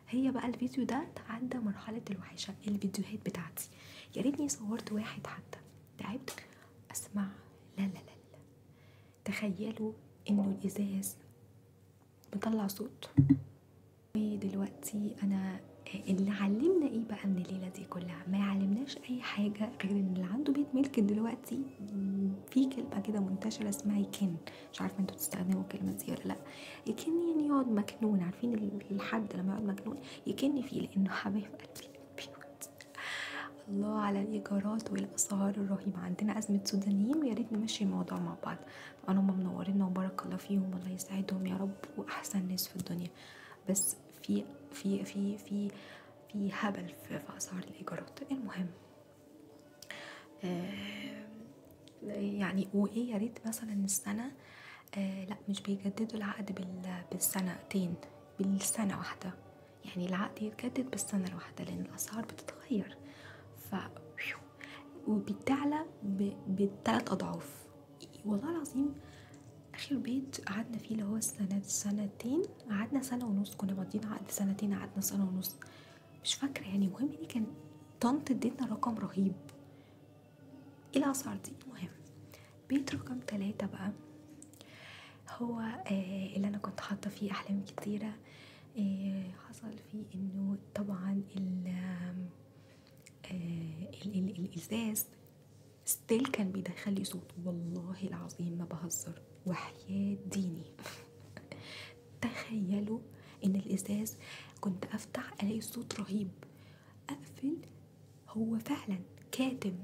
هي بقى الفيديو ده تعدى مرحلة الوحاشة. الفيديوهات بتاعتي يا ريتني صورت واحد حتى، تعبت اسمع. لا تخيلوا انه الازاز بطلع صوت. ودلوقتي انا اللي علمنا ايه بقى من الليله دي كلها؟ ما يعلمناش اي حاجه غير ان اللي عنده بيت ملك دلوقتي في كلمه كده منتشره اسمها يكن. مش عارفه انتوا تستخدموا الكلمه دي ولا لا. يكن يعني يقعد مكنون. عارفين الحد لما يقعد مكنون يكن فيه، لانه حبايب قلبي البيوت. الله على الايجارات والاسعار الرهيبه. عندنا ازمه سودانيين ويا ريت نمشي الموضوع مع بعض. طبعا هم منورينا وبارك الله فيهم، الله يسعدهم يا رب، واحسن ناس في الدنيا. بس في هبل في اسعار الايجارات. المهم يعني وايه، يا ريت مثلا السنه لا مش بيجددوا العقد بالسنتين، بالسنه واحده. يعني العقد يتجدد بالسنه الواحده لان الاسعار بتتغير. ف وبتعلى ب3 أضعاف. والله العظيم آخر بيت قعدنا فيه اللي هو سنتين، قعدنا سنة ونص، كنا ماضيين عقد سنتين، قعدنا سنة ونص مش فاكرة يعني. المهم دي كان طنط ادتنا رقم رهيب. ايه الأسعار دي؟ المهم بيت رقم 3 بقى هو اللي أنا كنت حاطة فيه أحلام كتيرة. حصل فيه إنه طبعا الإزاز ستيل كان بيدخل لي صوت، والله العظيم ما بهزر وحياة ديني. تخيلوا ان الازاز كنت افتح الاقي صوت رهيب، اقفل هو فعلا كاتم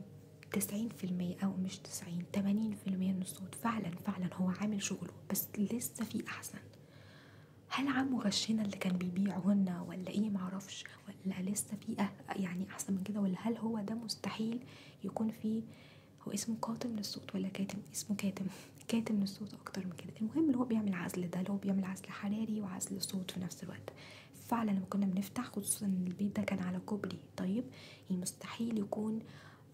90% او مش 90، 80% من الصوت. فعلا هو عامل شغله، بس لسه في احسن. هل عمو غشنا اللي كان بيبيعهن ولا ايه؟ معرفش، ولا لسه في يعني احسن من كده، ولا هل هو ده مستحيل يكون فيه؟ هو اسمه قاتم للصوت ولا كاتم؟ اسمه كاتم. كاتم للصوت اكتر من كده. المهم اللي هو بيعمل عزل، ده اللي هو بيعمل عزل حراري وعزل صوت في نفس الوقت. فعلا لما كنا بنفتح، خصوصا البيت ده كان على كوبري، طيب يعني مستحيل يكون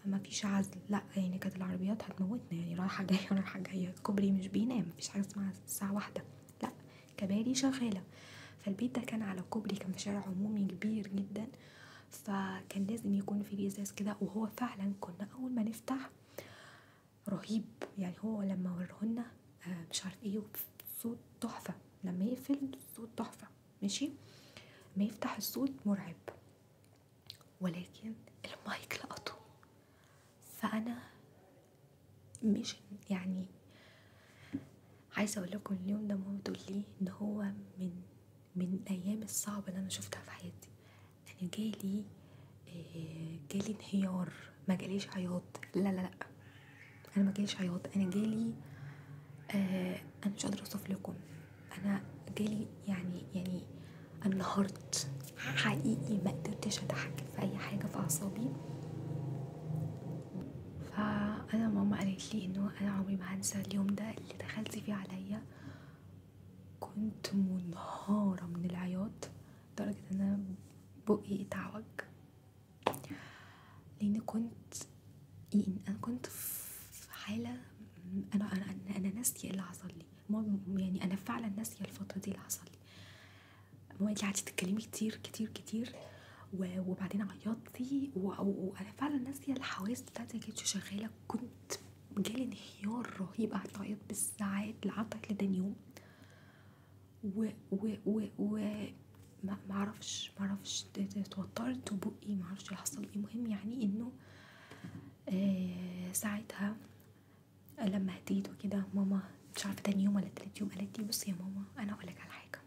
ما فيش عزل، لا يعني كانت العربيات هتموتنا يعني، رايحه جايه رايحه جايه. الكوبري مش بينام، مفيش حاجه اسمها الساعه 1، لا كباري شغاله. فالبيت ده كان على كوبري، كان في شارع عمومي كبير جدا، فكان لازم يكون في ازاز كده. وهو فعلا كنا اول ما نفتح رهيب يعني. هو لما ورهولنا مش عارف ايه، صوت تحفة، لما يقفل صوت تحفة ماشي، ما يفتح الصوت مرعب. ولكن المايك لقطه. فانا مش يعني عايزه اقول لكم اليوم ده ماما بتقول لي ان هو من الايام الصعبه اللي انا شفتها في حياتي. انا جالي انهيار، ما جاليش عياط، لا انا ما جاليش عياط، انا جالي انا مش قادره اوصف لكم. انا جالي يعني انهارت حقيقي، ما قدرتش اتحكم في اي حاجه في اعصابي. فانا ماما قالت لي انه انا عمري ما هنسى اليوم ده اللي دخلتي فيه عليا. كنت منهارة من العياط لدرجة ان انا بقي اتعوج، لان انا كنت في حالة، انا ناسية اللي حصل لي. يعني انا فعلا ناسية الفترة دي اللي حصل لي. ماما قالت لي قعدتي تتكلمي كتير كتير كتير وبعدين عيطتي، وانا فعلا ناسية الحواس بتاعتي كانتش شغالة. كنت جالي انهيار رهيب، قعدت اعيط بالساعات لعطت لتاني يوم. و ما معرفش اتوترت وبقي معرفش اللي حصل. المهم يعني انه ساعتها لما هديت وكده، ماما مش عارفه تاني يوم ولا تالت يوم قالت لي بصي يا ماما، انا اقولك على حاجه،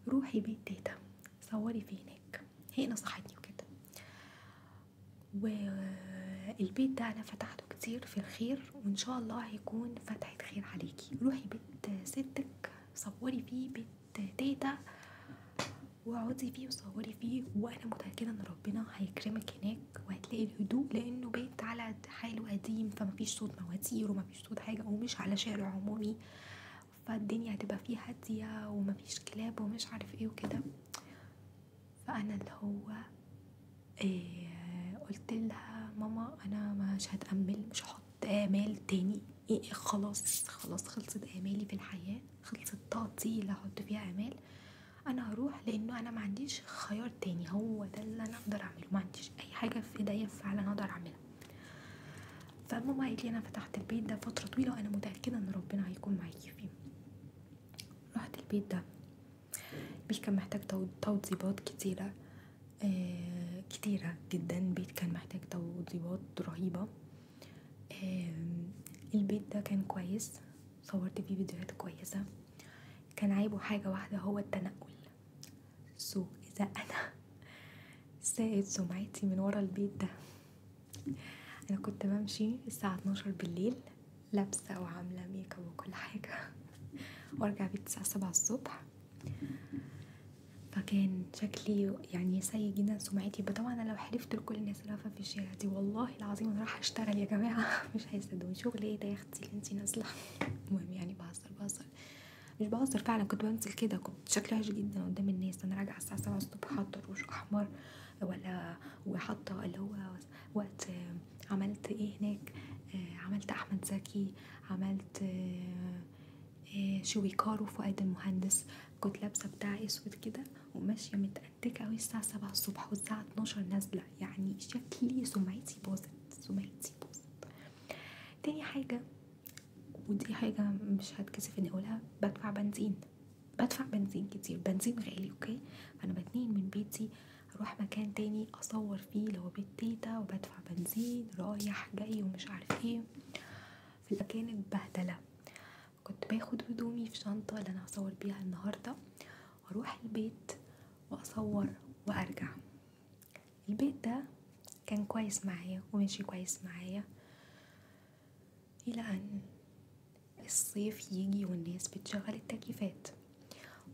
روحي بيت تيتا صوري في هناك. هي نصحتني وكده. والبيت ده انا فتحته كتير في الخير، وان شاء الله هيكون فتحة خير عليكي. روحي بيت ستك صوري فيه، بيت تيتا واقعدي فيه وصوري فيه، وانا متاكده ان ربنا هيكرمك هناك وهتلاقي الهدوء، لانه بيت على حاله قديم، فمفيش صوت مواتير ومفيش صوت حاجه، ومش على شارع عمومي، فالدنيا هتبقى فيه هاديه ومفيش كلاب ومش عارف ايه وكده. فانا اللي هو قلت لها ماما انا مش هتأمل، مش هحط آمال تاني. خلاص خلصت آمالي في الحياة، خلصت طاقتي اللي هحط فيها آمال. انا هروح لانه انا ما عنديش خيار تاني، هو ده اللي انا اقدر اعمله، ما عنديش اي حاجه في ايديا فعلا اقدر اعملها. فماما قالت لي انا فتحت البيت ده فتره طويله وانا متاكده ان ربنا هيكون معاكي فيه. رحت البيت ده، البيت كان محتاج توضيبات كتيره، كتيره جدا. البيت كان محتاج توضيبات رهيبه. البيت ده كان كويس، صورت فيه فيديوهات كويسه. كان عيبه حاجه واحده، هو التنقل. اذا انا ساءت سمعتي من ورا البيت ده، انا كنت بمشي الساعه 12 بالليل لابسه وعامله ميك اب وكل حاجه، وارجع بيت الساعه 7 الصبح. فكان شكلي يعني سيء جدا، سمعتي. طبعا انا لو حلفت لكل الناس اللي واقفه في الشارع دي والله العظيم انا رايحه اشتغل يا جماعه مش هيصدقوني. شغل ايه ده يا اختي اللي انتي نازله؟ المهم يعني بهزر مش بهزر، فعلا كنت بنزل كده، كنت شكلي وحش جدا قدام الناس. انا راجعه الساعه 7 الصبح حاطه روج احمر ولا وحاطه اللي هو وقت عملت ايه هناك؟ عملت احمد زكي، عملت شويكار وفؤاد المهندس. كنت لابسه بتاع اسود كده وماشيه متأنتكة اوي الساعه 7 الصبح والساعه 12 نازله، يعني شكلي سمعتي باظت، سمعتي باظت. تاني حاجه، ودي حاجه مش هتكسف اني اقولها، بدفع بنزين، بدفع بنزين كتير، بنزين غالي اوكي. فانا بتنقل من بيتي اروح مكان تاني اصور فيه لو بيت تيتا، وبدفع بنزين رايح جاي ومش عارف ايه. فكانت بهدله. كنت باخد هدومي في شنطه اللي انا هصور بيها النهارده، واروح البيت واصور وارجع. البيت ده كان كويس معايا وماشي كويس معايا الى ان الصيف يجي والناس بتشغل التكييفات،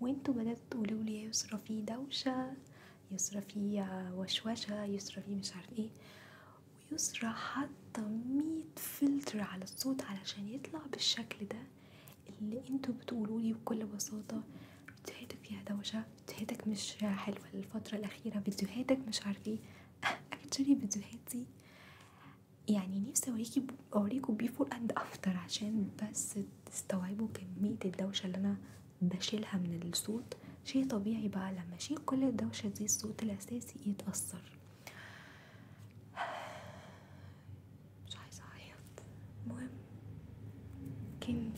وانتوا بدأتوا تقولوا لي يا يسرا في دوشة، يسرا في وشوشة، يسرا في مش عارف ايه. ويسرا حاطة 100 فلتر على الصوت علشان يطلع بالشكل ده اللي انتوا بتقولوا لي بكل بساطة فيديوهاتك فيها دوشة، فيديوهاتك مش حلوة الفترة الأخيرة، فيديوهاتك مش عارف ايه. اكتشلي فيديوهاتي يعني نفسي اوريكم بيفور اند افتر عشان بس تستوعبوا كمية الدوشة اللي انا بشيلها من الصوت. شيء طبيعي بقى لما اشيل كل الدوشة دي الصوت الاساسي يتأثر. مش عايزة اعيط. المهم، كان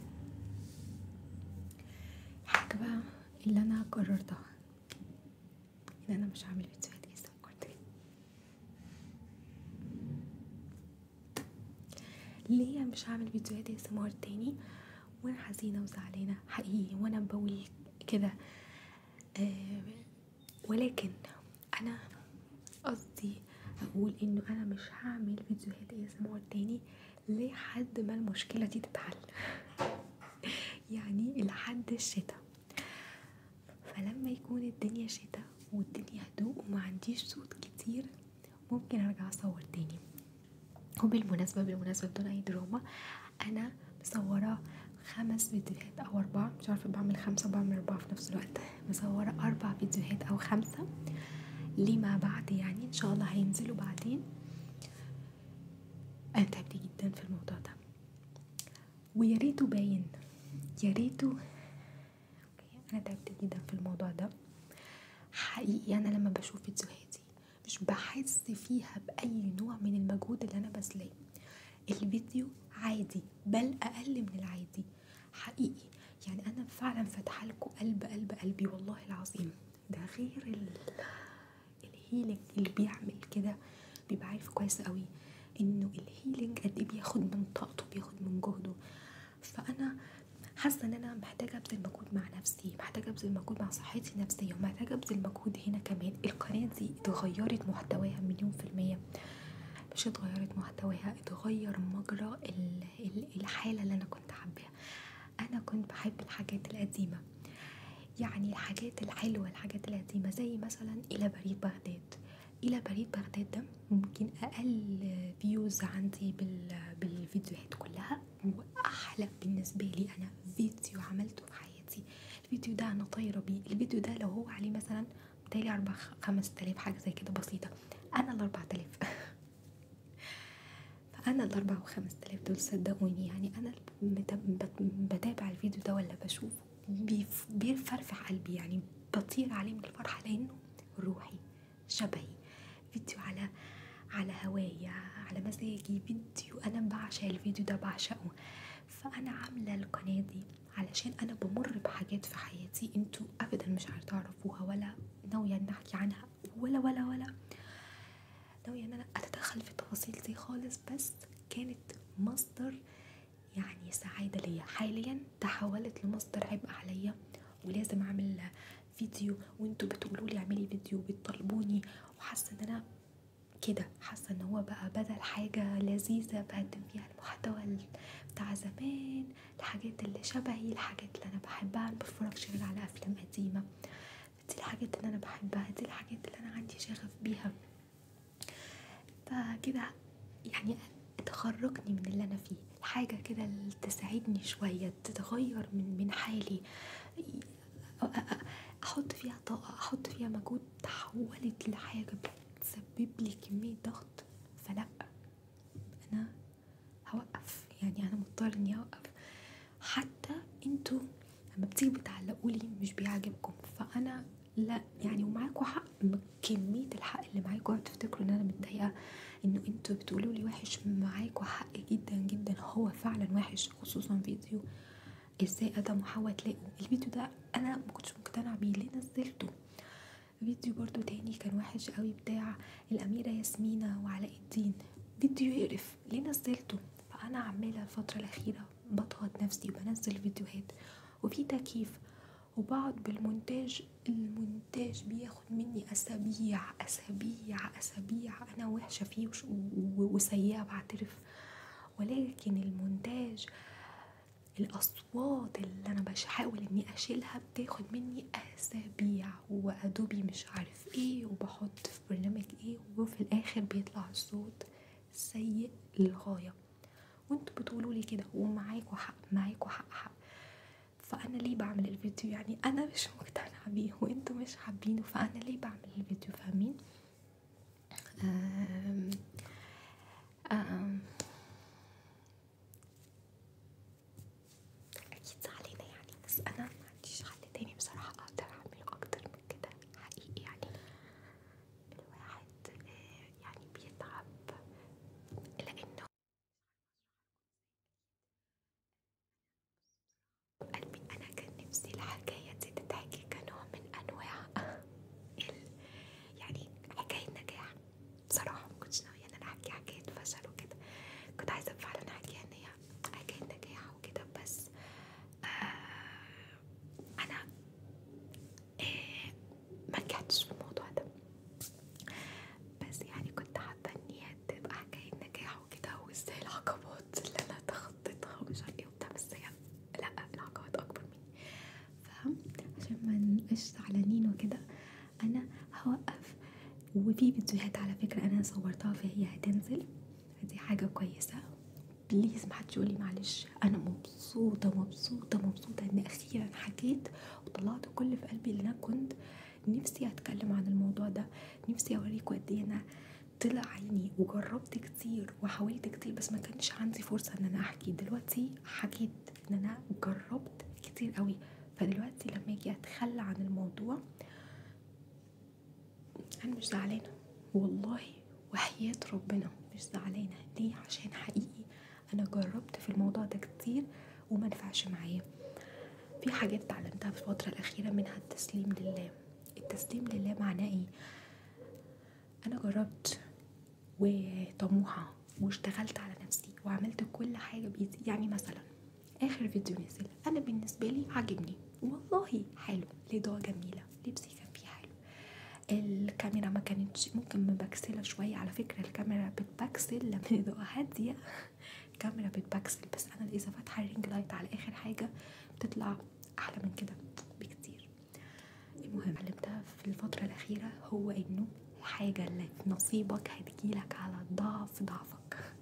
حاجة بقى اللي انا قررتها ان انا مش هعمل فيديوهات ASMR تاني. ليه مش هعمل فيديوهات ASMR تاني وانا حزينة وزعلانة حقيقي وانا بقول كده؟ ولكن انا قصدي اقول انه انا مش هعمل فيديوهات ASMR تاني لحد ما المشكلة دي تتحل. يعني لحد الشتاء. فلما يكون الدنيا شتاء والدنيا هدوء وما عنديش صوت كتير ممكن ارجع اصور تاني. وبالمناسبة بدون اي دراما، انا مصورة 5 فيديوهات او 4، مش عارفة بعمل 5 وبعمل 4 في نفس الوقت. مصورة 4 فيديوهات او 5 لما بعد، يعني ان شاء الله هينزلوا بعدين. انا تعبت جدا في الموضوع ده ويا ريته باين، يا ريته. انا تعبت جدا في الموضوع ده حقيقي. انا لما بشوف فيديوهاتي مش بحس فيها باي نوع من المجهود اللي انا بذلاه. الفيديو عادي بل اقل من العادي حقيقي. يعني انا فعلا فاتحه لكم قلبي والله العظيم. ده غير الهيلينج اللي بيعمل كده بيبقى عارف كويس قوي انه الهيلينج قد ايه بياخد من طاقته، بياخد من جهده. فانا حاسه ان انا محتاجه ابذل مجهود مع نفسي، محتاجه ابذل مجهود مع صحتي النفسيه، ومحتاجه ابذل مجهود هنا كمان. القناه دي اتغيرت محتواها 100%. مش اتغيرت محتواها، اتغير مجرى الحاله اللي انا كنت حباها. انا كنت بحب الحاجات القديمه، يعني الحاجات الحلوه، الحاجات القديمه زي مثلا الى بريد بغداد. الى بريد بغداد ده ممكن اقل فيوز عندي بالفيديوهات كلها، واحلى بالنسبه لي انا فيديو عملته في حياتي. الفيديو ده انا طايره بيه. الفيديو ده لو هو عليه مثلا بتالي 4-5 آلاف حاجه زي كده بسيطه، انا ال4000. فانا ال4 و5 آلاف دول صدقوني، يعني انا بتابع الفيديو ده ولا بشوفه بيفرفع قلبي، يعني بطير عليه من الفرحة لأنه روحي شبهي. فيديو على هوايا على مزاجي، فيديو أنا بعشق الفيديو ده بعشقه. فأنا عاملة القناة دي علشان أنا بمر بحاجات في حياتي انتوا أبدا مش هتعرفوها، ولا ناوية ان احكي عنها، ولا ناوية ان انا اتدخل في التفاصيل دي خالص. بس كانت مصدر يعني سعادة ليا. حاليا تحولت لمصدر عبء عليا، ولازم اعمل فيديو وانتوا بتقولوا لي اعملي فيديو وبتطلبوني، وحاسه ان انا كده، حاسه ان هو بقى بدل حاجه لذيذه بقدم فيها المحتوى بتاع زمان، الحاجات اللي شبهي، الحاجات اللي انا بحبها. انا بتفرجش غير على افلام قديمه، دي الحاجات اللي انا بحبها، دي الحاجات اللي انا عندي شغف بيها. فكده يعني تخرجني من اللي انا فيه، حاجه كده اللي تساعدني شويه، تتغير من حالي، احط فيها طاقه، احط فيها مجهود. تحولت لحاجه بتسبب لي كميه ضغط. فلا، انا هوقف، يعني انا مضطر اني اوقف. حتى انتوا لما بتيجوا بتعلقولي مش بيعجبكم، فانا لا يعني، ومعاكوا حق، كمية الحق اللي معاكوا تفتكروا ان انا متضايقة انه انتوا بتقولوا لي وحش، معاكوا حق جدا جدا، هو فعلا وحش. خصوصا فيديو ازاي ادم وحواء تلاقوا، الفيديو ده انا ما كنتش مقتنعه بيه، ليه نزلته؟ فيديو برضو تاني كان وحش قوي بتاع الاميره ياسمينة وعلاء الدين، فيديو يقرف، ليه نزلته؟ فانا عماله الفتره الاخيره بضغط نفسي وبنزل فيديوهات وفي تكييف وبقعد بالمونتاج، المونتاج بياخد مني اسابيع اسابيع اسابيع، انا وحشه فيه وسيئه بعترف، ولكن المونتاج، الاصوات اللي انا بحاول اني اشيلها بتاخد مني اسابيع، وادوبي مش عارف ايه، وبحط في برنامج ايه، وفي الاخر بيطلع الصوت سيء للغايه. وانتوا بتقولوا لي كده ومعاكوا حق، معاكوا حق. فانا ليه بعمل الفيديو؟ يعني انا مش مقتنعه بيه وانتوا مش حابينه، فانا ليه بعمل الفيديو؟ فاهمين؟ آم آم اكيد زعلانه يعني، بس انا ما عنديش حل تاني بصراحه اقدر اعمله اكتر من كده حقيقي. يعني الواحد يعني بيتعب، لانه قلبي انا كان نفسي الحكايه دي تتحكي كنوع من انواع يعني حكايه نجاح. بصراحه ما كنتش ناويه ان انا احكي حكايه فشل وكده، كنت عايزه فعلا احكيها ان هي حكايه نجاح وكده، بس انا ما نجحتش في الموضوع ده. بس يعني كنت حابة ان هي تبقى حكاية نجاح وكده، وازاي العقبات اللي انا تخطيتها ومش عارفه ايه وبتاع، بس هي لا، العقبات اكبر مني. فاهم؟ عشان ما نبقاش زعلانين وكده انا هوقف. وفي فيديوهات على فكرة انا صورتها فهي هتنزل، فدي حاجة كويسة. بليز محدش يقولي معلش، انا مبسوطة ان اخيرا حكيت وطلعت كل اللي في قلبي، اللي انا كنت نفسي اتكلم عن الموضوع ده، نفسي اوريكم قد ايه انا طلع عيني وجربت كتير وحاولت كتير، بس ما كانش عندي فرصة ان انا احكي. دلوقتي حكيت ان انا جربت كتير قوي، فدلوقتي لما اجي اتخلى عن الموضوع انا مش زعلانة والله، وحياة ربنا مش زعلانة. ليه؟ عشان حقيقي انا جربت في الموضوع ده كتير وما نفعش معايا. في حاجات اتعلمتها في الفترة الأخيرة، منها التسليم لله. التسليم لله معناه ايه؟ انا جربت وطموحة واشتغلت على نفسي وعملت كل حاجة بإيدي. يعني مثلا آخر فيديو نزل أنا بالنسبة لي عجبني والله، حلو، الإضاءة جميلة، لبسي كان فيه حلو، الكاميرا ما كانتش ممكن مبكسلة شوية، على فكرة الكاميرا بتبكسل لما الإضاءة هادية الكاميرا بتبكسل، بس أنا إذا فاتحة الرينج لايت على آخر حاجة بتطلع أحلى من كده بكتير. المهم علمتها في الفترة الأخيرة هو إنه الحاجة اللي في نصيبك هتجيلك على ضعف ضعفك،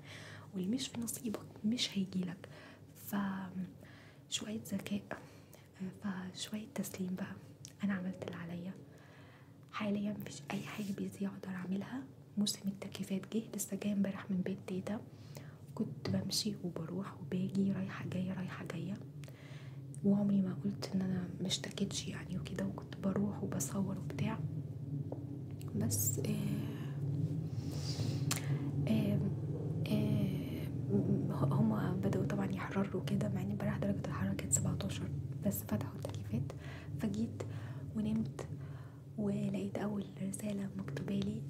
واللي مش في نصيبك مش هيجيلك. فشوية ذكاء، فشوية تسليم بقى. أنا عملت اللي عليا، حاليا مفيش أي حاجة بإيدي أقدر أعملها. موسم التكييفات جه، لسه جاية امبارح من بيت تيتا، كنت بمشي وبروح وباجي رايحة جاية رايحة جاية، وعمري ما قلت ان انا مشتكتش يعني وكده، وكنت بروح وبصور وبتاع. بس آه هما بدأوا طبعا يحرروا كده، مع ان امبارح درجة الحرارة كانت 17، بس فتحوا التكييفات. فجيت ونمت ولقيت اول رسالة مكتوبالي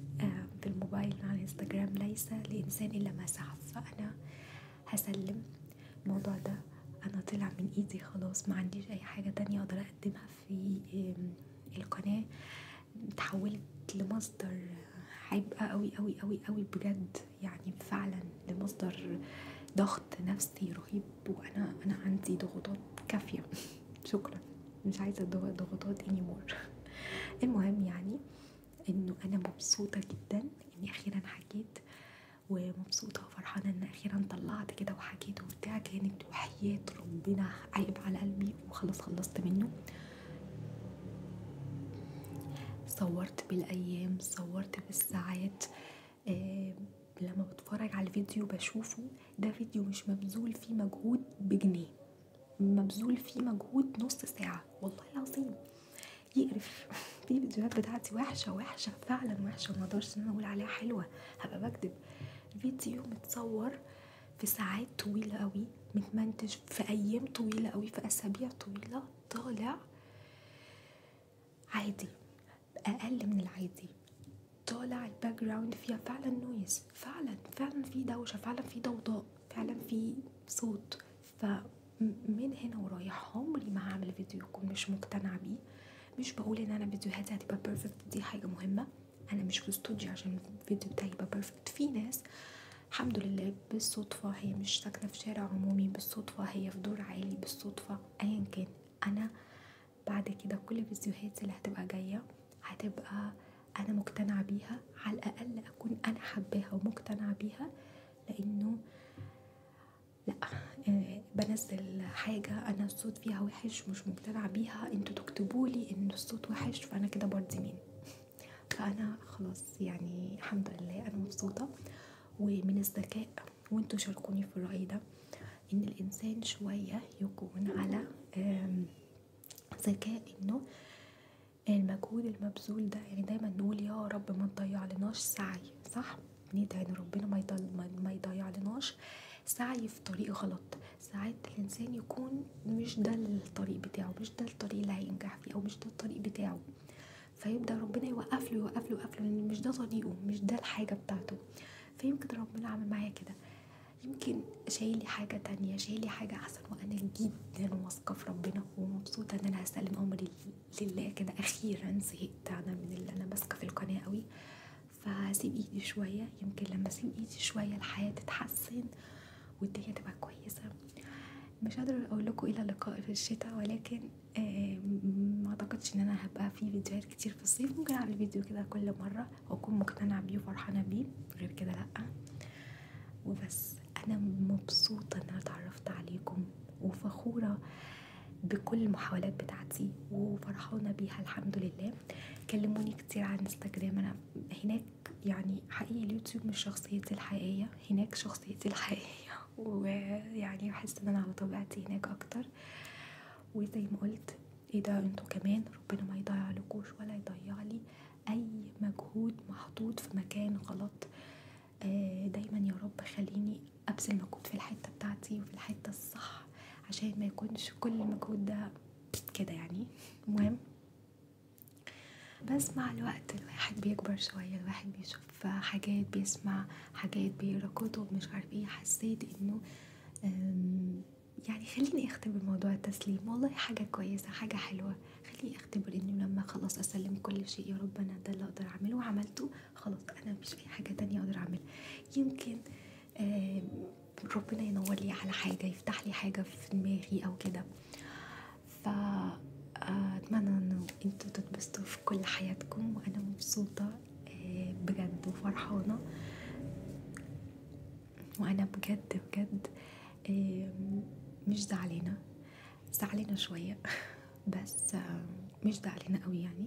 في الموبايل على انستجرام: ليس لإنسان إلا ما سعى. فأنا هسلم الموضوع ده، انا طلع من ايدي خلاص، ما عنديش اي حاجة تانية اقدر اقدمها في القناة. تحولت لمصدر عبء قوي قوي قوي قوي بجد، يعني فعلا لمصدر ضغط نفسي رهيب، وانا عندي ضغوطات كافية شكرا، مش عايزة ضغوطات anymore. المهم يعني انه انا مبسوطة جدا اني اخيرا حكيت، ومبسوطة وفرحانة ان اخيرا طلعت كده وحكيت وبتاع. كانت وحياة ربنا عيب على قلبي وخلاص خلصت منه. صورت بالايام، صورت بالساعات، لما بتفرج على الفيديو بشوفه ده فيديو مش مبذول فيه مجهود بجنيه، مبذول فيه مجهود نص ساعة، والله العظيم يقرف. في فيديوهات بتاعتي وحشة فعلا وحشة، ما اقدرش ان انا اقول عليها حلوة، هبقى بكذب. فيديو متصور في ساعات طويلة قوي، متمنتج في ايام طويلة قوي، في اسابيع طويلة، طالع عادي اقل من العادي، طالع الباك جراوند فيها فعلا نويز، فعلا في دوشة، فعلا في ضوضاء، فعلا في صوت. فمن هنا ورايح عمري ما هعمل فيديو يكون مش مقتنعة بيه. مش بقول ان انا فيديوهاتي هتبقى بيرفكت، دي حاجة مهمة، انا مش في استوديو عشان الفيديو بتاعي يبقى بيرفكت. في ناس الحمد لله بالصدفة هي مش ساكنة في شارع عمومي، بالصدفة هي في دور عالي، بالصدفة ايا كان. انا بعد كده كل فيديوهاتي اللي هتبقى جاية هتبقى انا مقتنعة بيها، على الاقل اكون انا حباها ومقتنعة بيها. لانه لا بنزل حاجة انا الصوت فيها وحش مش مقتنعة بيها، انتوا تكتبولي ان الصوت وحش، فانا كده برضي مين؟ فانا خلاص يعني الحمد لله انا مبسوطة. ومن الذكاء، وانتوا شاركوني في الرأي ده، ان الانسان شوية يكون على ذكاء، انه المجهود المبذول ده يعني دايما نقول يا رب ما تضيع لناش سعي، صح؟ ندعي ان ربنا ما يضيع لناش سعي في طريق غلط. ساعات الانسان يكون مش ده الطريق بتاعه، مش ده الطريق اللي هينجح فيه، او مش ده الطريق بتاعه، فيبدأ ربنا يوقف له لان مش ده طريقه، مش ده الحاجة بتاعته. فيمكن ربنا عمل معايا كده، يمكن شايلي حاجة تانية، شايلي حاجة أحسن، وأنا جدا واثقة في ربنا ومبسوطة إن أنا هسلم أمري لله كده. أخيرا زهقت أنا من اللي أنا ماسكة في القناة قوي، فهسيب إيدي شوية، يمكن لما أسيب إيدي شوية الحياة تتحسن والدنيا تبقى كويسة. مش قادرة أقول لكم إلى اللقاء في الشتاء، ولكن ما أعتقدش إن أنا هبقى في فيديوهات كتير في الصيف. ممكن أعمل فيديو كده كل مرة وأكون مقتنعة بيه وفرحانة بيه، غير كده لأ. وبس انا مبسوطه ان انا اتعرفت عليكم، وفخوره بكل المحاولات بتاعتي وفرحانه بيها الحمد لله. كلموني كتير على الانستجرام، انا هناك يعني حقيقي اليوتيوب مش شخصيتي الحقيقيه، هناك شخصيتي الحقيقيه ويعني بحس ان انا على طبيعتي هناك اكتر. وزي ما قلت ايه ده، انتوا كمان ربنا ما يضيع لكوش ولا يضيع لي اي مجهود محطوط في مكان غلط. دايما يا رب خليني ابذل مجهود في الحته بتاعتي وفي الحته الصح، عشان ما يكونش كل المجهود ده كده يعني. المهم بس مع الوقت الواحد بيكبر شويه، الواحد بيشوف حاجات، بيسمع حاجات، بيقرا كتب، مش عارف ايه، حسيت انه يعني خليني اختبر موضوع التسليم، والله حاجه كويسه، حاجه حلوه. خليني اختبر انه لما خلاص اسلم كل شيء، يا رب انا ده اللي اقدر اعمله وعملته، خلاص انا مش في حاجه تانية اقدر اعملها. يمكن ربنا ينور لي على حاجه، يفتح لي حاجه في دماغي او كده. ف اتمنى انه انتوا تتبسطوا في كل حياتكم، وانا مبسوطه بجد وفرحانه، وانا بجد بجد مش زعلانه شويه بس مش زعلانه قوي يعني،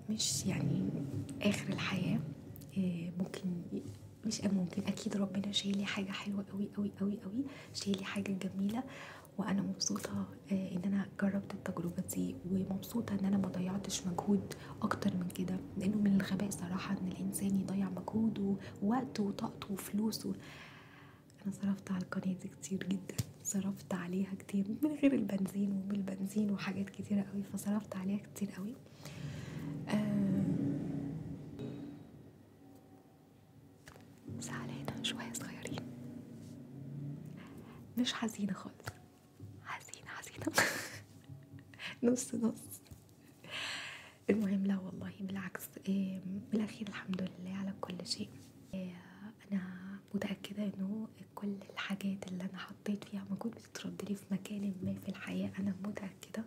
مش يعني اخر الحياه. ممكن مش ممكن اكيد ربنا شايلي حاجه حلوه قوي قوي قوي قوي، شايلي حاجه جميله، وانا مبسوطه ان انا جربت التجربه دي، ومبسوطه ان انا ما ضيعتش مجهود اكتر من كده، لانه من الغباء صراحه ان الانسان يضيع مجهوده ووقته وطاقته وفلوسه. انا صرفت على القناه دي كتير جدا، صرفت عليها كتير من غير البنزين وبالبنزين وحاجات كتيره قوي، فصرفت عليها كتير قوي. زعلانه شويه صغيرين، مش حزينه خالص، حزينه نص نص. المهم لا والله بالعكس، بالاخير الحمد لله على كل شيء. انا متاكده انه كل الحاجات اللي انا حطيت فيها مجهود بتترد لي في مكان ما في الحياه، انا متاكده.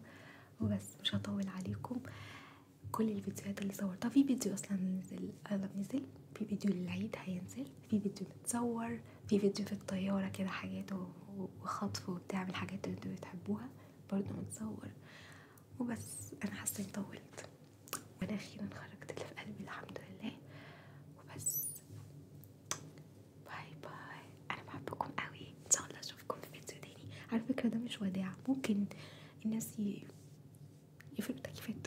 وبس مش هطول عليكم، كل الفيديوهات اللي صورتها، في فيديو اصلا نزل في فيديو للعيد هينزل، في فيديو متصور، في فيديو في الطياره كده حاجات وخطف وبتاع، الحاجات اللي انتوا بتحبوها برضه متصور. وبس انا حاسه اني طولت، وانا اخيرا خرجت اللي في قلبي الحمد لله. وبس على فكرة ده مش وداع، ممكن الناس يفرقوا تكييفات